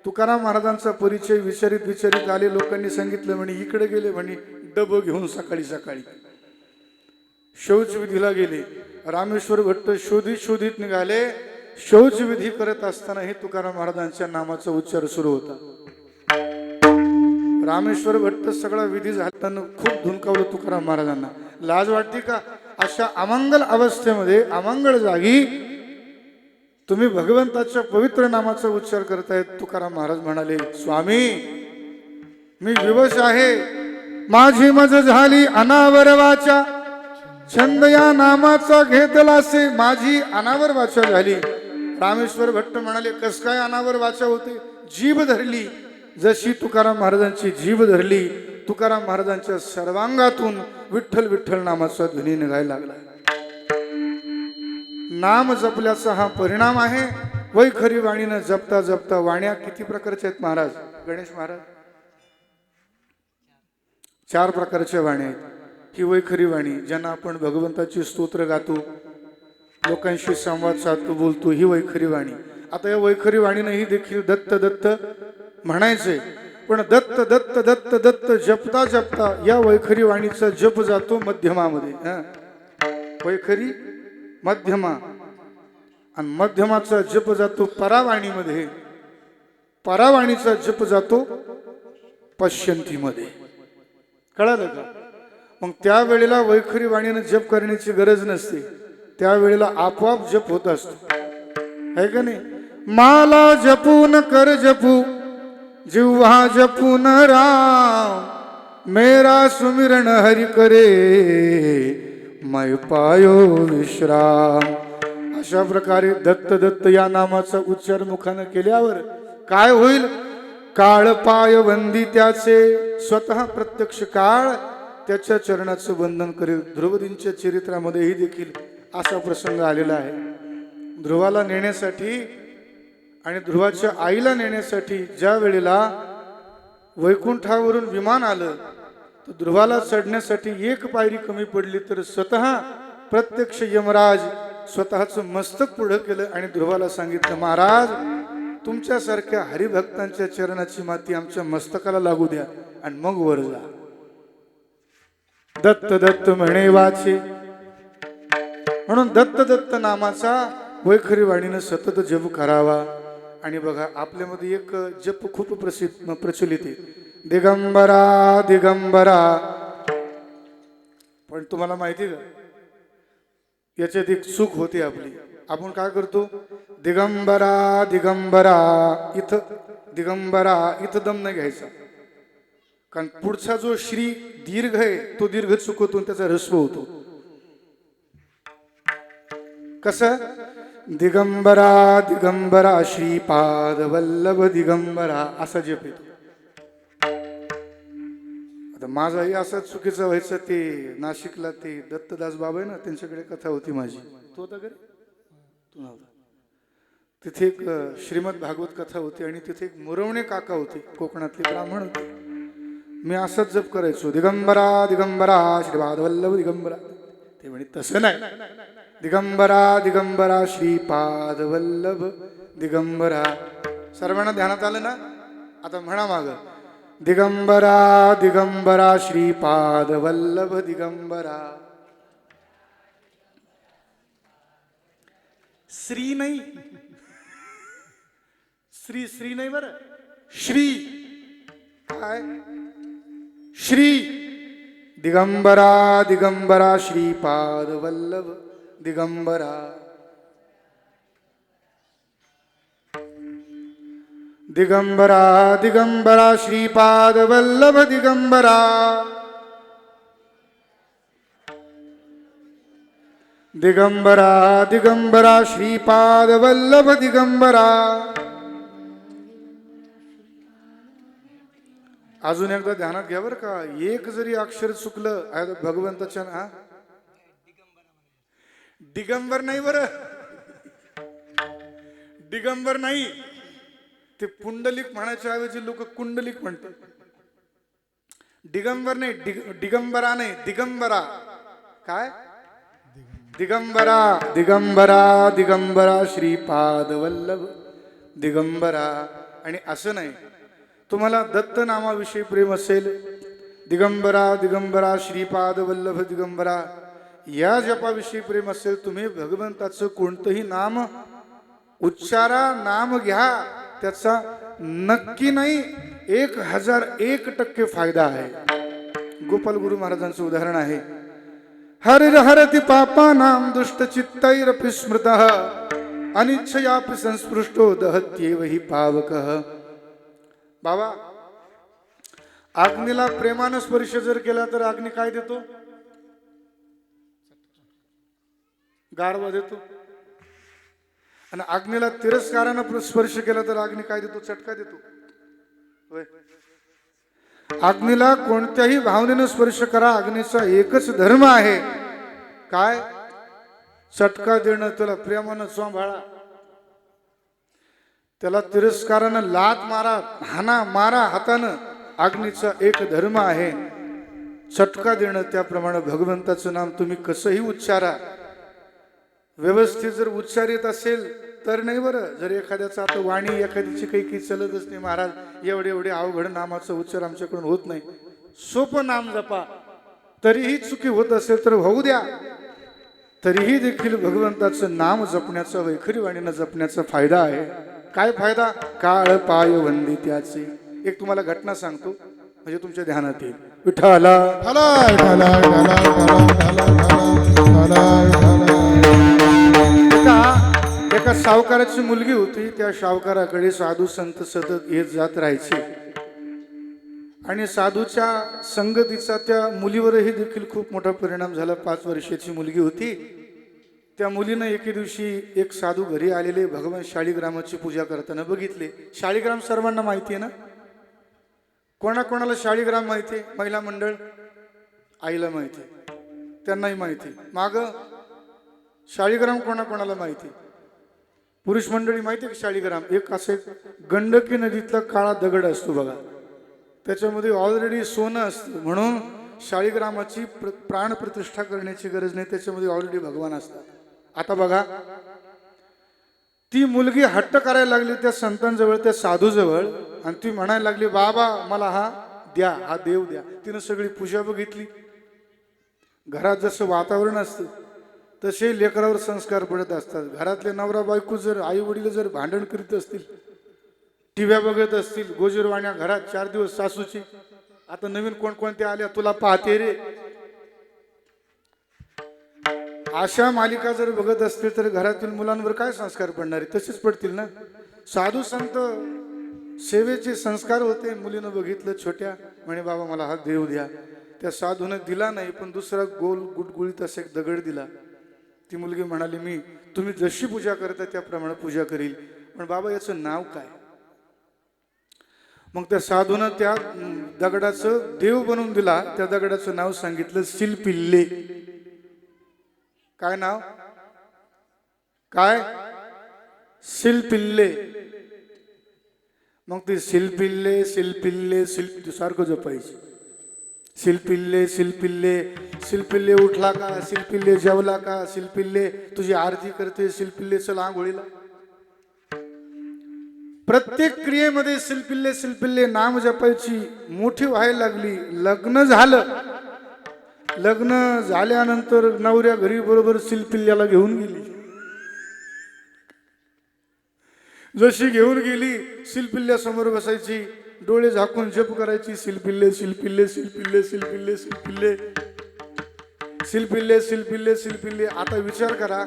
तुकाराम महाराजांचा परिचय विचारित आले. लोकांनी सांगितलं म्हणे इकडे गेले म्हणे डबं घेऊन सकाळी सकाळी शौच विधीला गेले. रामेश्वर भट्ट शोधित निघाले. शौच विधी करत असताना हे तुकाराम महाराजांच्या नामाचा उच्चार सुरू होता. रामेश्वर भट्ट सगळा विधी झाल्यानं खूप धुनकावलं तुकाराम महाराजांना. लाज वाटते का? अशा अमंगल अवस्थेमध्ये अमंगल जागी तुम्ही भगवंताच्या पवित्र नामाचा उच्चार करतायत. तुकाराम महाराज म्हणाले, स्वामी मी विवश आहे. माझी मज झाली अनावर वाचा. छंद या नामाचा घेतला से माझी अनावर वाचा झाली. रामेश्वर भट्ट म्हणाले, कस काय अनावर वाचा होते? जीभ धरली. जशी तुकाराम महाराजांची जीभ धरली, तुकाराम महाराजांच्या सर्वांगातून विठ्ठल विठ्ठल नामाचा ध्वनी निघायला लागला. नाम जपल्याचा हा परिणाम आहे. वैखरी वाणीनं जपता जपता वाण्या किती प्रकारच्या आहेत महाराज? गणेश महाराज, 4 प्रकारच्या वाण्या आहेत. ही वैखरी वाणी, ज्यांना आपण भगवंताची स्तोत्र गातो, लोकांशी संवाद साधतो, बोलतो, ही वैखरी वाणी. आता या वैखरी वाणीनं ही देखील दत्त दत्त म्हणायचे. पण दत्त दत्त दत्त दत्त जपता जपता या वैखरी वाणीचा जप जातो मध्यमामध्ये. वैखरी मध्यमा, आणि मध्यमाचा जप जातो परावाणीमध्ये. परावाणीचा जप जातो पश्यंतीमध्ये. कळालं का? मग त्यावेळेला वैखरी वाणीनं जप करण्याची गरज नसते. त्यावेळेला आपोआप जप होत असतो, आहे का नाही? माला जपून कर जपू जिव्हा जपून राम. मेरा सुमिरन हरि करे मै पायो विश्राम. अशा प्रकारे दत्त दत्त या नामाचा उच्चार मुखानं केल्यावर काय होईल? काळ पाय वंदी त्याचे. स्वतः प्रत्यक्ष काळ त्याच्या चरणाचं वंदन करेल. ध्रुवदींच्या चरित्रामध्येही देखील असा प्रसंग आलेला आहे. ध्रुवाला नेण्यासाठी आणि ध्रुवाच्या आईला नेण्यासाठी ज्या वेळेला वैकुंठावरून विमान आलं, तर ध्रुवाला चढण्यासाठी 1 पायरी कमी पडली, तर स्वतः प्रत्यक्ष यमराज स्वतःचं मस्तक पुढं केलं आणि ध्रुवाला सांगितलं, महाराज तुमच्यासारख्या हरिभक्तांच्या चरणाची माती आमच्या मस्तकाला लागू द्या आणि मग वर जा. दत्त दत्त म्हणे वाचे. म्हणून दत्त दत्त नामाचा वैखरी वाणीनं सतत जप करावा. आणि बघा, आपल्यामध्ये एक जप खूप प्रचलित आहे, दिगंबरा दिगंबरा. पण तुम्हाला माहिती का, याच्यात एक चूक होते आपली. आपण काय करतो? दिगंबरा दिगंबरा, इथं दिगंबरा इथं दम नाही घ्यायचा, कारण पुढचा जो श्री दीर्घ आहे तो दीर्घ चुकवतो आणि त्याचा ह्रस्व होतो. कसं? दिगंबरा दिगंबरा श्रीपाद वल्लभ दिगंबरा असा जप येतो. आता माझाही असा चुकीचा व्हायचं. ते नाशिकला ते दत्तदास बाबा आहे ना, त्यांच्याकडे कथा होती माझी. तो होता घरी? तू नव्हता. तिथे एक श्रीमद भागवत कथा होती आणि तिथे एक मुरवणे काका होते, कोकणातले ब्राह्मण होते. मी असाच जप करायचो, दिगंबरा दिगंबरा श्रीपाद वल्लभ दिगंबरा. ते म्हणे तसं नाही, दिगंबरा दिगंबरा श्रीपाद वल्लभ दिगंबरा. सर्वांना ध्यानात आलं ना? आता म्हणा माग, दिगंबरा दिगंबरा श्रीपाद वल्लभ दिगंबरा. श्री नाही, श्री श्री नाही बरं, श्री काय? श्री. दिगंबरा दिगंबरा श्रीपाद वल्लभ दिगंबरा. दिगंबरा दिगंबरा श्रीपाद वल्लभ दिगंबरा. दिगंबरा दिगंबरा श्रीपाद वल्लभ दिगंबरा. अजून एकदा ध्यानात घ्या बरं का, एक जरी अक्षर चुकलं भगवंताच्या ना, दिगंबर नाही बरं, दिगंबर नाही, ते पुंडलिक म्हणायच्या ऐवजी लोक कुंडलिक म्हणतात. दिगंबर नाही, दिगंबरा नाही, दिगंबरा. काय दिगंबरा, दिगंबरा, दिगंबरा श्रीपाद वल्लभ दिगंबरा. आणि असं नाही, तुम्हाला दत्त नामाविषयी प्रेम असेल, दिगंबरा, दिगंबरा श्रीपाद वल्लभ दिगंबरा या जपाविषयी प्रेम असेल, तुम्ही भगवंताचं कोणतंही नाम उच्चारा, नाम घ्या, त्याचा नक्की नाही 1001% फायदा आहे. गोपाल गुरु महाराजांचं उदाहरण आहे. हरिर हरति पापानां दुष्टचित्तैरपि स्मृतः अनिच्छयापि संस्पृष्टो दहत्येव हि पावकः. बाबा, अग्नीला प्रेमानं स्पर्श जर केला तर अग्नी काय देतो? गारवा देतो. आणि अग्नीला तिरस्कारानं स्पर्श केला तर अग्नी काय देतो? चटका देतो. होय. अग्नीला कोणत्याही भावनेनं स्पर्श करा, अग्नीचा एकच धर्म आहे. काय? चटका देणं. त्याला प्रेमानं सांभाळा, त्याला तिरस्कारानं लात मारा, हाना मारा हातानं. अग्नीचा एक धर्म आहे चटका देणं. त्याप्रमाणे भगवंताचं नाम तुम्ही कसंही उच्चारा, व्यवस्थित जर उच्चार येत असेल तर नाही बरं. जर एखाद्याचा आता वाणी एखाद्याची काही चलतच नाही, महाराज एवढे एवढे अवघड नामाचा उच्चार आमच्याकडून होत नाही, सोपं नाम जपा, तरीही चुकी होत असेल तर होऊ द्या. तरीही देखील भगवंताचं नाम जपण्याचा, वैखरी वाणीनं जपण्याचा फायदा आहे. काय फायदा? काळ पाय वंदी त्याचे. एक तुम्हाला घटना सांगतो म्हणजे तुमच्या ध्यानात येईल. विठ्ठला एका सावकाराची मुलगी होती. त्या सावकाराकडे साधू संत सतत येत जात राहायचे आणि साधूच्या संगतीचा त्या मुलीवरही देखील खूप मोठा परिणाम झाला. 5 वर्षाची मुलगी होती. त्या मुलीनं एके दिवशी एक साधू घरी आलेले भगवान शाळीग्रामाची पूजा करताना बघितले. शाळीग्राम सर्वांना माहिती आहे ना? कोणाकोणाला शाळीग्राम माहिती आहे? महिला मंडळ, आईला माहिती, त्यांनाही माहिती. माग शाळीग्राम कोणाकोणाला माहिती? पुरुष मंडळी माहिती आहे का? शाळीग्राम एक असे गंडकी नदीतला काळा दगड असतो बघा, त्याच्यामध्ये ऑलरेडी सोनं असतं, म्हणून शाळीग्रामाची प्राण प्रतिष्ठा करण्याची गरज नाही, त्याच्यामध्ये ऑलरेडी भगवान असतात. आता बघा, ती मुलगी हट्ट करायला लागली त्या संतांजवळ, त्या साधूजवळ, आणि ती म्हणायला लागली, बाबा मला हा द्या, हा देव द्या. तिनं सगळी पूजा बघितली. घरात जसं वातावरण असतं तसे लेकरावर संस्कार पडत असतात. घरातले नवरा बायको जर, आई वडील जर भांडण करीत असतील, टीव्या बघत असतील, गोजीरवाण्या घरात 4 दिवस सासूची, आता नवीन कोणकोणत्या आल्या तुला पाहते रे, अशा मालिका जर बघत असतील तर घरातील मुलांवर काय संस्कार पडणार? तसेच पडतील ना. साधू संत सेवेचे संस्कार होते. मुलीनं बघितलं छोट्या, म्हणे बाबा मला हा देव द्या. त्या साधूने दिला नाही, पण दुसरा गोल गुटगुळीत असा एक दगड दिला. ती मुलगी म्हणाली, मी तुम्ही जशी पूजा करता त्याप्रमाणे पूजा करील, पण बाबा याचं नाव काय? मग त्या साधूनं त्या दगडाचं देव बनवून दिला. त्या दगडाचं नाव सांगितलं शिलपिल्ले. काय नाव? काय? शिलपिल्ले. मग ते शिलपिल्ले शिलपिल्ले सारखं जपायचे. शिलपिल्ले शिलपिल्ले. शिलपिल्ले उठला का? शिलपिल्ले जेवला का? शिलपिल्ले तुझी आरती करते. शिलपिल्ले चल आंघोळीला. प्रत्येक क्रियेमध्ये शिलपिल्ले शिलपिल्ले नाम जपायची. मोठी व्हायला लागली. लग्न झालं. लग्न झाल्यानंतर नवऱ्या घरी बरोबर शिलपिल्ल्याला घेऊन गेली. जशी घेऊन गेली, शिलपिल्ल्या समोर बसायची, डोळे झाकून जप करायची. शिलपिल्ले शिलपिल्ले शिलपिल्ले शिलपिल्ले शिलपिल्ले शिलपिल्ले शिलपिल्ले शिलपिल्ले. आता विचार करा,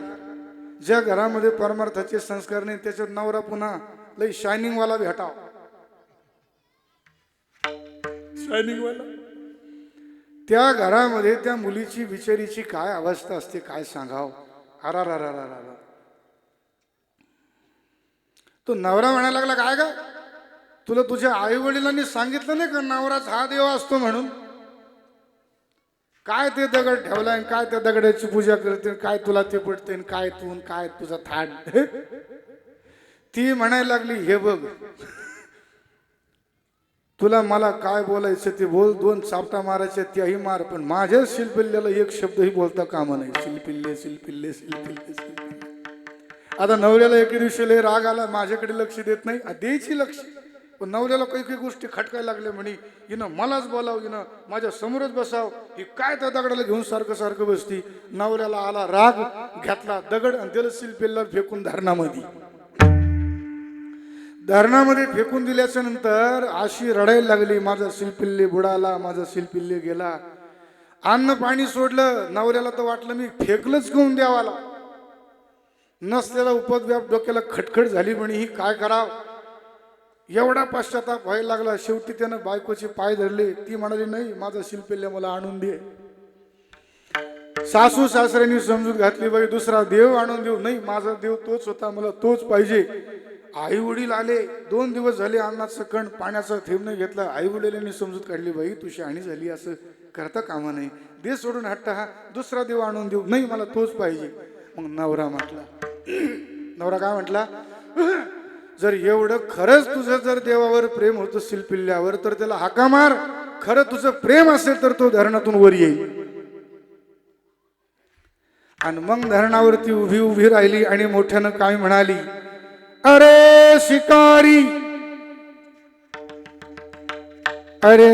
ज्या घरामध्ये परमार्थाचे संस्कार नाही त्याच्यात नवरा पुन्हा लई शायनिंग वाला भेटाव. शायनिंग वाला. त्या घरामध्ये त्या मुलीची बिचारीची काय अवस्था असते काय सांगाव. तो नवरा म्हणायला लागला, काय ग तुला तुझ्या आई वडिलांनी सांगितलं नाही का नवराच हा देव असतो म्हणून? काय ते दगड ठेवलाय, काय त्या दगडाची पूजा करते, काय तुला ते पडते, काय तू काय तुझा थाट. ती म्हणायला लागली, हे बघ तुला मला काय बोलायचं ते बोल, 2 चापटा मारायचे त्याही मार, पण माझ्या शिलपिल्ल्याला एक शब्दही बोलता कामा नाही. शिलपिल्ले शिलपिल्ले शिलपिल्ले शिलपिल्ले. आता नवऱ्याला एके दिवशी लय राग आला, माझ्याकडे लक्ष देत नाही. द्यायची लक्ष, पण नवऱ्याला काही काही गोष्टी खटकायला लागल्या. म्हणे हिनं मलाच बोलाव, हिनं माझ्या समोरच बसाव, ही काय त्या दगडाला घेऊन सारखं सारखं बसती. नवऱ्याला आला राग, घेतला दगड आणि त्याला शिलपिल्ल्याला फेकून धरणामध्ये फेकून दिल्याच्या नंतर अशी रडायला लागली, माझा शिलपिल्ले बुडाला, माझा शिलपिल्ले गेला. अन्न पाणी सोडलं. नवऱ्याला तर वाटलं मी फेकलंच घेऊन द्यावाला. नसलेला उपद्व्याप डोक्याला खटखट झाली. म्हणे ही काय कराव, एवढा पश्चाताप व्हायला लागला. शेवटी त्यानं बायकोचे पाय धरले. ती म्हणाली, नाही माझा शिलपिल्ले मला आणून दे. सासू सासऱ्यांनी समजूत घातली, बाई दुसरा देव आणून देऊ. नाही, माझा देव तोच होता, मला तोच पाहिजे. आई वडील आले. 2 दिवस झाले अन्नाचं कण पाण्याचा थेंब नाही घेतला. आई वडिलांनी समजूत काढली, बाई तू शहाणी झाली, असं करता कामा नाही. दे सोडून हट्टा, हा दुसरा देव आणून देऊ. नाही, मला तोच पाहिजे. मग नवरा म्हटला, नवरा काय म्हटला, जर एवढं खरंच तुझं जर देवावर प्रेम होतं शिलपिल्ल्यावर, तर त्याला हाका मार. खरं तुझं प्रेम असेल तर तो धरणातून वर येईल. आणि मग धरणावरती उभी उभी राहिली आणि मोठ्यानं काय म्हणाली, अरे शिकारी, अरे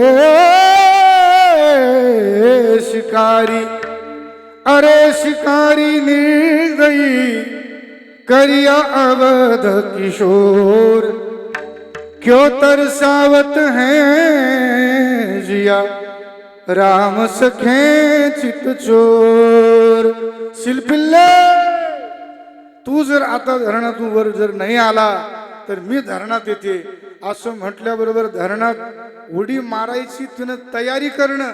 शिकारी, अरे शिकारी निर्दयी करिया अवध किशोर, क्यों तरसावत है जिया राम सखे चित चोर. शिलपिल्ले, तू जर आता धरणातून वर जर नाही आला तर मी धरणात येते. असं म्हटल्याबरोबर धरणात उडी मारायची तिनं तयारी करणं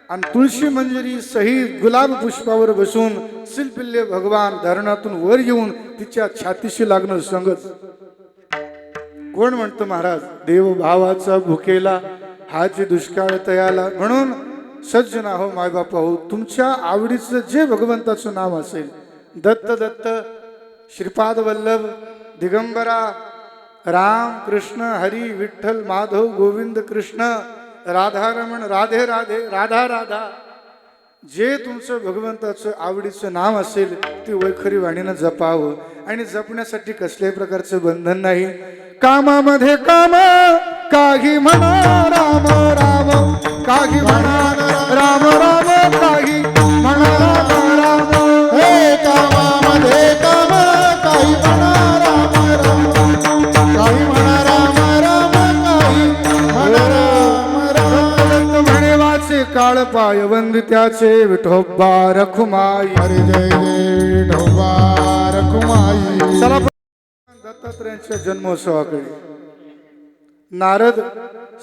आणि तुळशी मंजरी सहित गुलाब पुष्पावर बसून शिलपिल्ले भगवान धरणातून वर येऊन तिच्या छातीशी लागणं संगत. कोण म्हणतं महाराज, देव भावाचा भुकेला हाची दुष्काळ तयाला. म्हणून सज्जन हो, मायबापा हो, तुमच्या आवडीचं जे भगवंताचं नाव असेल, दत्त दत्त, श्रीपाद वल्लभ, दिगंबरा, राम कृष्ण हरी विठ्ठल माधव गोविंद कृष्ण, राधारमण, राधे राधे, राधा राधा, जे तुमचं भगवंताचं आवडीचं नाम असेल ते वैखरी वाणीनं जपावं. आणि जपण्यासाठी कसल्याही प्रकारचं बंधन नाही. कामामध्ये काम, काही म्हणा राम राम, काही म्हणा राम राम, काही म्हणा राम राम. हे कामामध्ये काम, काही म्हणा राम राम, काही म्हणा राम राम, काही म्हणा राम राम. म्हणे वाचे काळ पाय वंद त्याचे, विठोबा रखुमाई. हरी जय जय विठोबा रखुमाई. चला दत्तात्रयांच्या जन्मोत्सवाकडे. नारद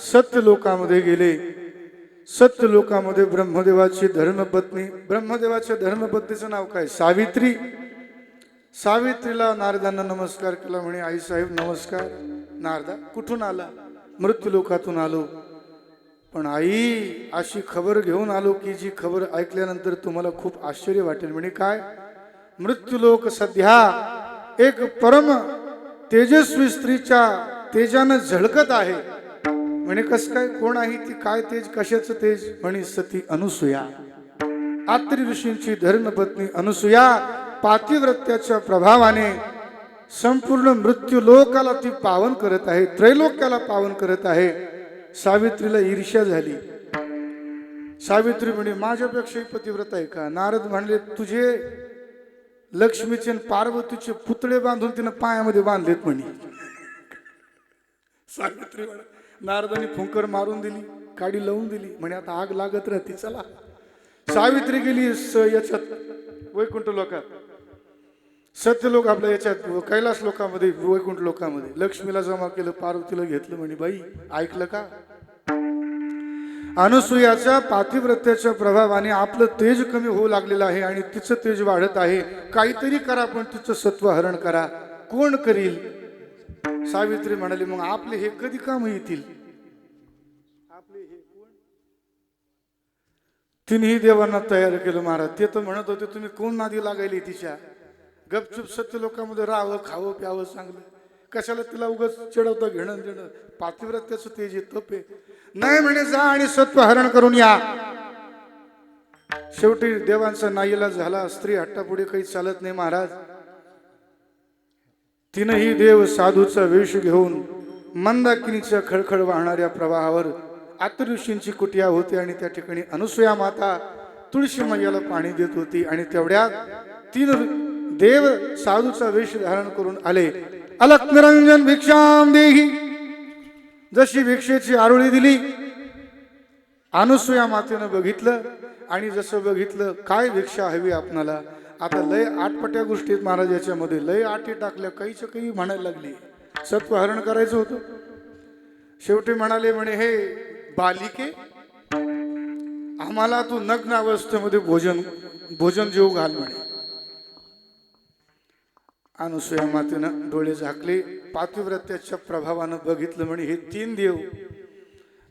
सत्यलोकामध्ये गेले. सत्यलोकामध्ये ब्रह्मदेवाची धर्मपत्नी, ब्रह्मदेवाच्या धर्मपत्नीचं नाव काय, सावित्री. सावित्रीला नारदांना नमस्कार केला. म्हणे आई साहेब नमस्कार. नारदा, कुठून आला? मृत्यूलोकातून आलो. पण आई, अशी खबर घेऊन आलो की जी खबर ऐकल्यानंतर तुम्हाला खूप आश्चर्य वाटेल. म्हणे काय? मृत्यूलोक सध्या एक परम तेजस्वी स्त्रीच्या तेजानं झळकत आहे. म्हणे कस काय, कोण आहे ती, काय तेज, कशाचं तेज? म्हणे सती अनुसूया, आत्री ऋषींची धर्मपत्नी अनुसूया पातिव्रत्याच्या प्रभावाने संपूर्ण मृत्यूलोकाला ती पावन करत आहे, त्रैलोक्याला पावन करत आहे. सावित्रीला ईर्ष्या झाली. सावित्री म्हणे माझ्यापेक्षाही पतिव्रत आहे का? नारद म्हणले तुझे लक्ष्मीचे पार्वतीचे पुतळे बांधून तिनं पायामध्ये बांधलेत म्हणे. सावित्री म्हणे, नारदांनी फुंकर मारून दिली, काडी लावून दिली. म्हणे आता आग लागत राहते, चला. सावित्री गेली याच्यात वैकुंठ लोकात, सत्यलोक आपल्या याच्यात कैलास लोकामध्ये, वैकुंठ लोकामध्ये. लक्ष्मीला जमा केलं, पार्वतीला घेतलं. म्हणे बाई ऐकलं का, अनुसूयाच्या पातिव्रत्याच्या प्रभावाने आपलं तेज कमी होऊ लागलेलं आहे आणि तिचं तेज वाढत आहे. काहीतरी करा, पण तिचं सत्व हरण करा. कोण करील? सावित्री म्हणाली, मग आपले हे कधी काम येतील? आपले हे कोण? तिन्ही देवांना तयार केलं महाराज. ते तर म्हणत होते तुम्ही कोण नादी लागायली तिच्या? गपचूप सत्य लोकांमध्ये राहावं, खावं प्यावं चांगलं, कशाला तिला उगाच चिडवतं घेणं देणं? पातिव्रत्याचं तेज आहे, तप आहे. नाही म्हणे, जा आणि सत्व हरण करून या. शेवटी देवांचा नाईलाज झाला. स्त्री हट्टापुढे काही चालत नाही महाराज. तीनही देव साधूचा वेश घेऊन मंदाकिनीच्या खळखळ वाहणाऱ्या प्रवाहावर आत्री ऋषींची कुटिया होती आणि त्या ठिकाणी अनुसूया माता तुळशी मैयाला पाणी देत होती. आणि तेवढ्यात तीन देव साधूचा वेश धारण करून आले. अलक निरंजन भिक्षाम देही, जशी भिक्षेची आरोळी दिली अनुसूया मातेनं बघितलं. आणि जसं बघितलं, काय भिक्षा हवी आपणाला? आता लय आटपट्या गोष्टीत महाराज याच्यामध्ये लय आटी टाकल्या, काहीच्या काही म्हणायला लागली. सत्वहरण करायचं होतं. शेवटी म्हणाले, म्हणे हे बालिके, आम्हाला तू नग्न अवस्थेमध्ये भोजन जेवू घाल म्हणे. अनुसूया मातेनं डोळे झाकले. पातिव्रत्याच्या प्रभावानं बघितलं, म्हणे हे तीन देव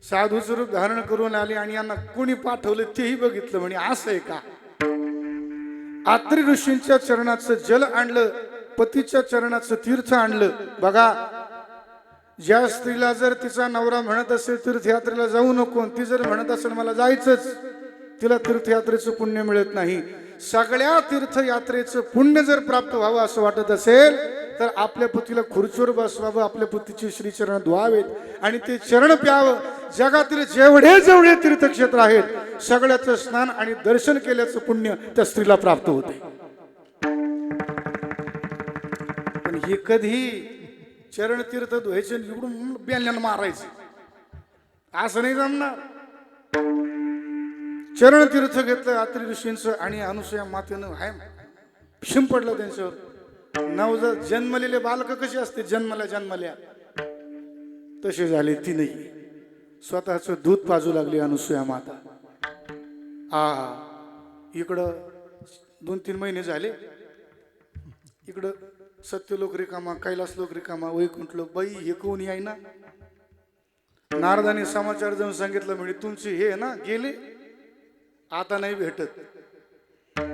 साधूचं रूप धारण करून आले आणि यांना कोणी पाठवलं तेही बघितलं. म्हणे असं आहे का? आत्री ऋषींच्या चरणाचं जल आणलं, पतीच्या चरणाचं तीर्थ आणलं. बघा, ज्या स्त्रीला जर तिचा नवरा म्हणत असेल तीर्थयात्रेला जाऊ नको, ती जर म्हणत असेल मला जायचंच, तिला तीर्थयात्रेचं पुण्य मिळत नाही. सगळ्या तीर्थयात्रेचं पुण्य जर प्राप्त व्हावं असं वाटत असेल तर आपल्या पतीला खुर्चीवर बसवावं, आपल्या पतीचे श्रीचरण धुवावेत आणि ते चरण प्यावं. जगातील जेवढे जेवढे तीर्थक्षेत्र आहेत सगळ्याचं स्नान आणि दर्शन केल्याचं पुण्य त्या स्त्रीला प्राप्त होते. पण हे कधी चरण तीर्थ धुवायचे इकडून बेल्यानं मारायचं असं नाही जमणार. चरण तीर्थ घेतलं आत्री ऋषींचं आणि अनुसूया मातेनं हाय शिंपडलं त्यांच्यावर. नवजात जन्मलेले बालक कसे असते, जन्मल्या तसे झाले. ती नाही, स्वतःच दूध पाजू लागली अनुसूया माता. इकडं 2-3 महिने झाले, इकडं सत्यलोक रिकामा, कैलास लोक रिकामा, वैकुंठ लोक. बाई हे कोणी आहे ना? नारदाने समाचार जाऊन सांगितलं, म्हणजे तुमची हे ना गेले, आता नाही भेटत.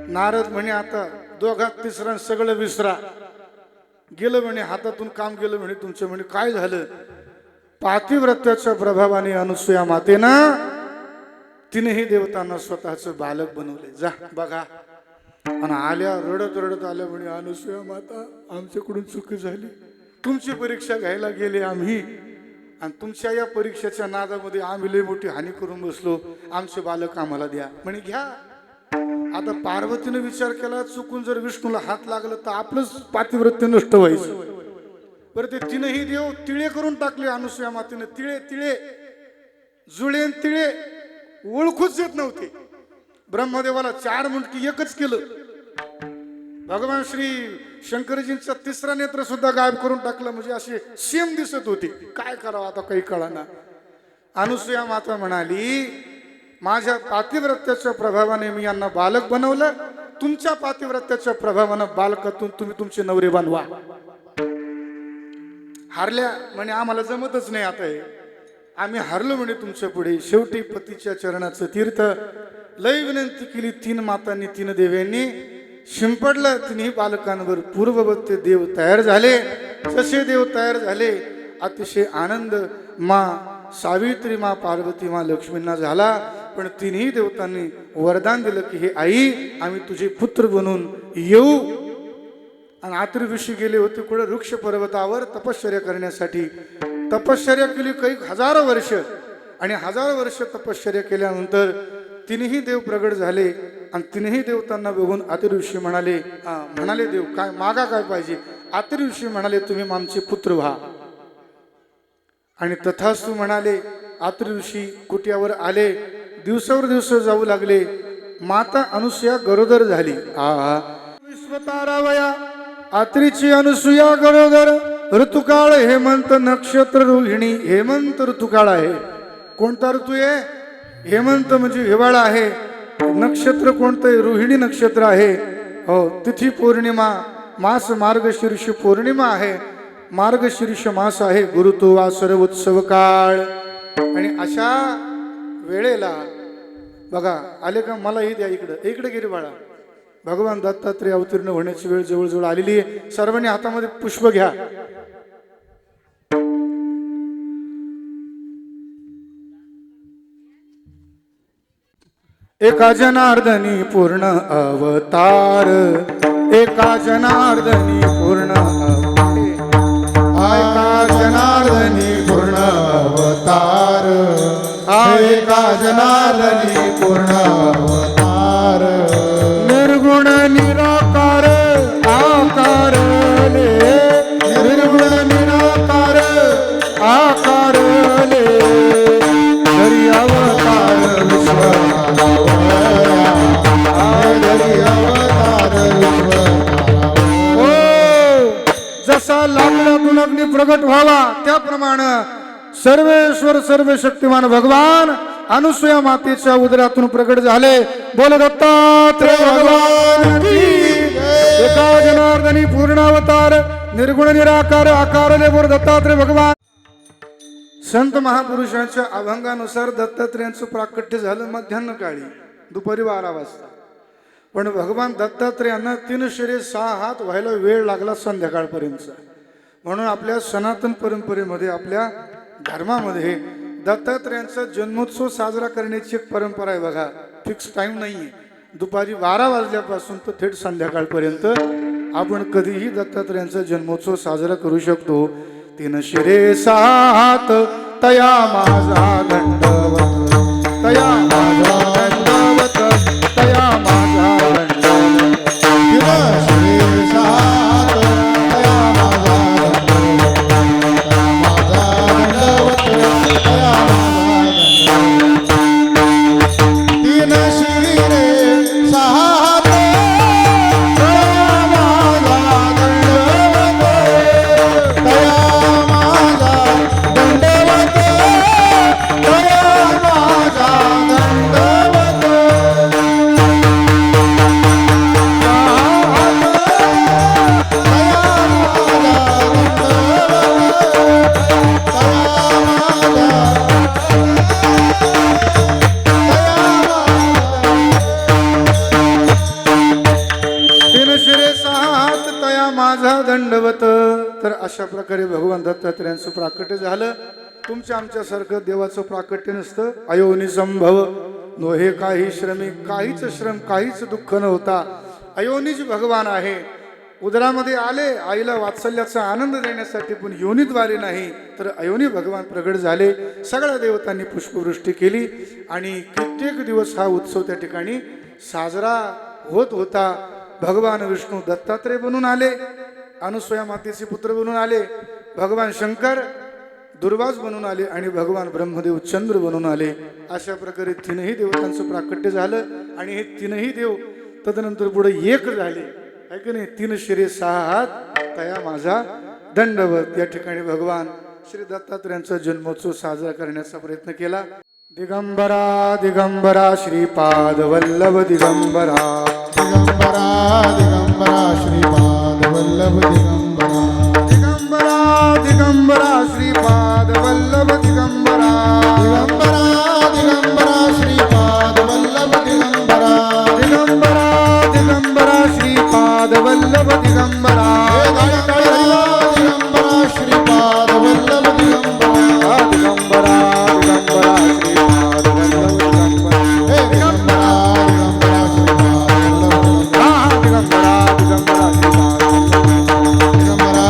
नारद म्हणे आता दोघात तिसरा सगळं विसरा. गेलं म्हणे, हातातून काम गेलं म्हणे तुमचं. म्हणे काय झालं? पातिव्रत्याच्या प्रभावाने अनुसूया मातेनं तीनही देवतांना स्वतःचं बालक बनवले. जा बघा. आणि आल्या रडत रडत आल्या, म्हणे अनुसूया माता आमच्याकडून चुकी झाली, तुमची परीक्षा घ्यायला गेले आम्ही आणि तुमच्या या परीक्षेच्या नादामध्ये आम्ही लय मोठी हानी करून बसलो, आमचे बालक आम्हाला द्या. म्हणे घ्या. आता पार्वतीने विचार केला, चुकून जर विष्णूला हात लागला तर आपलंच पातिव्रत्य नष्ट व्हायचं. बरं, ते तीनही देव तिळे करून टाकले अनुसूया मातेने. तिळे जुळे तिळे ओळखूच येत नव्हते. ब्रह्मदेवाला 4 मुंडकी एकच केलं. भगवान श्री शंकरजींचा तिसरा नेत्र सुद्धा गायब करून टाकलं, म्हणजे असे सेम दिसत होते. काय करावं आता काही कळाना. अनुसूया माता म्हणाली, माझ्या पातिव्रत्याच्या प्रभावाने मी यांना बालक बनवलं, तुमच्या पातिव्रत्याच्या प्रभावानं बालकातून तुम्ही तुमचे नवरे बनवा. हारल्या म्हणे, आम्हाला जमतच नाही आता हे, आम्ही हारलो म्हणे तुमच्या पुढे. शेवटी पतीच्या चरणाचं तीर्थ लय विनंती केली. 3 मातांनी 3 देवांनी शिंपडलं तिन्ही बालकांवर. पूर्ववत ते देव तयार झाले. जसे देव तयार झाले अतिशय आनंद मा सावित्री, मा पार्वती, मा लक्ष्मींना झाला. पण तिन्ही देवतांनी वरदान दिलं की हे आई, आम्ही तुझे पुत्र बनून येऊ. आणि आत्री ऋषी गेले होते कुठे, वृक्ष पर्वतावर तपश्चर्या करण्यासाठी. तपश्चर्या केली काही हजारो वर्ष, आणि हजारो वर्ष तपश्चर्या केल्यानंतर तिन्ही देव प्रगट झाले. आणि तिन्ही देवतांना बघून आत्री ऋषी म्हणाले देव काय मागा, काय पाहिजे? आत्री ऋषी म्हणाले, तुम्ही आमचे पुत्र व्हा. आणि तथास्तु म्हणाले. आत्री ऋषी कुटियावर आले. दिवसावर दिवस जाऊ लागले. माता अनुसूया गरोदर झाली. विश्वतारावया आत्रीची अनुसूया गरोदर. ऋतुकाळ हेमंत, नक्षत्र रोहिणी. हेमंत ऋतुकाळ आहे. कोणता ऋतू आहे? हेमंत म्हणजे हिवाळा आहे. नक्षत्र कोणतं आहे? रोहिणी नक्षत्र आहे. हो, तिथी पौर्णिमा, मास मार्गशीर्ष पौर्णिमा आहे. मार्गशीर्ष मास आहे, गुरुतो वासर उत्सव काळ. आणि अशा वेळेला बघा आले का, मलाही द्या इकडं, इकडे गिरी बाळा. भगवान दत्तात्रय अवतीर्ण होण्याची वेळ जवळजवळ आलेली आहे. सर्वांनी हातामध्ये पुष्प घ्या. एका जनार्दनी पूर्ण अवतार, एका जनार्दनी पूर्ण अवतार, एका जनार्दनी पूर्ण अवतार, एका जनार्दनी पूर्ण अवतार. निर्गुण निराकार आकारले, निर्गुण निराकार आकारले, हरि अवतार विश्वकारावया, हरि अवतार विश्वकारावया. जसा लाकडातून अग्नी प्रगट व्हावा त्याप्रमाणे सर्वेश्वर सर्व शक्तिमान भगवान अनुसूया मातेच्या उदरातून प्रगट झाले. बोल दत्तात्रय भगवान की. एका जनार्दनी पूर्ण अवतार, निर्गुण निराकार आकारले. बोल दत्तात्रय भगवान. संत महापुरुषांच्या अभंगानुसार दत्तात्रेयांचं प्राकट्य झालं मध्यान्ह काळी, दुपारी 12 वाजता. पण भगवान दत्तात्रेयांना 3 शरीर 6 हात व्हायला वेळ लागला संध्याकाळपर्यंत. म्हणून आपल्या सनातन परंपरेमध्ये, आपल्या धर्मामध्ये दत्तात्रेयांचा जन्मोत्सव साजरा करण्याची एक परंपरा आहे बघा. फिक्स टाइम नाही आहे. दुपारी 12 वाजल्यापासून तर थेट संध्याकाळपर्यंत आपण कधीही दत्तात्रेयांचा जन्मोत्सव साजरा करू शकतो. 3 शिरे 6 हात तया माझा दंडवत, तया माझा दंडवत, तया माझा दंडवत. दंडवत. तर अशा प्रकारे भगवान दत्तात्रेयांचं प्राकट्य झालं. तुमच्या आमच्यासारखं देवाचं प्राकट्य नसतं. अयोनी संभव नोहे काही श्रमी, काहीच श्रम काहीच दुःख नव्हता. अयोनीच भगवान आहे. उदरामध्ये आले आईला वात्सल्याचा आनंद देण्यासाठी, पण योनीद्वारे नाही तर अयोनी भगवान प्रगट झाले. सगळ्या देवतांनी पुष्पवृष्टी केली आणि कित्येक दिवस हा उत्सव त्या ठिकाणी साजरा होत होता. भगवान विष्णू दत्तात्रय बनून आले, अनुसूया मातेचे पुत्र बनून आले, भगवान शंकर दुर्वास बनून आले आणि भगवान ब्रह्मदेव चंद्र बनून आले. अशा प्रकारे 3ही देवतांचं प्राकट्य झालं. आणि हे 3ही देव तदनंतर पुढे एक झाले, आहे की नाही. 3 शिरे 6 हात तया माझा दंडवत. या ठिकाणी भगवान श्री दत्तात्रेयांचा जन्मोत्सव साजरा करण्याचा प्रयत्न केला. दिगंबरा दिगंबरा श्रीपाद वल्लभ दिगंबरा, दिगंबरा दिगंबरा श्रीपाद वल्लभ दिगंबरा, दिगंबरा दिगंबरा श्रीपाद वल्लभ दिगंबरा, दिगंबरा दिगंबरा श्रीपाद वल्लभ दिगंबरा, दिगंबरा दिगंबरा श्रीपाद वल्लभ दिगंबरा, दिगंबरा श्रीपाद वल्लभ दिगंबरा, दिगंबरा दिगंबरा श्रीपाद वल्लभ दिगंबरा, दिगंबरा दिगंबरा श्रीपाद वल्लभ दिगंबरा दिगंबरा श्रीपाद दिगंबरा दिगंबरा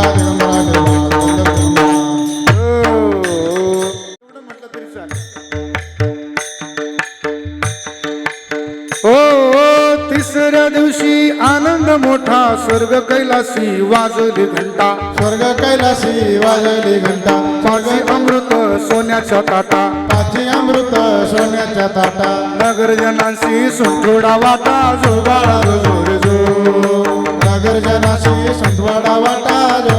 श्रीपाद वल्लभ दिगंबरा. एवढं म्हटलं तरी चालेल. हो तिसऱ्या दिवशी आनंद मोठा, स्वर्ग कैलासी वाजली घंटा, स्वर्ग कैलासी वाजली घंटा, पाची अमृत सोन्याच्या ताटा, पाची अमृत सोन्याच्या ताटा, नगरजनांशी सुंठोडा वाटा, जो बाळा जो रे जो, नगरजनाशी संतवाडा वाटा जो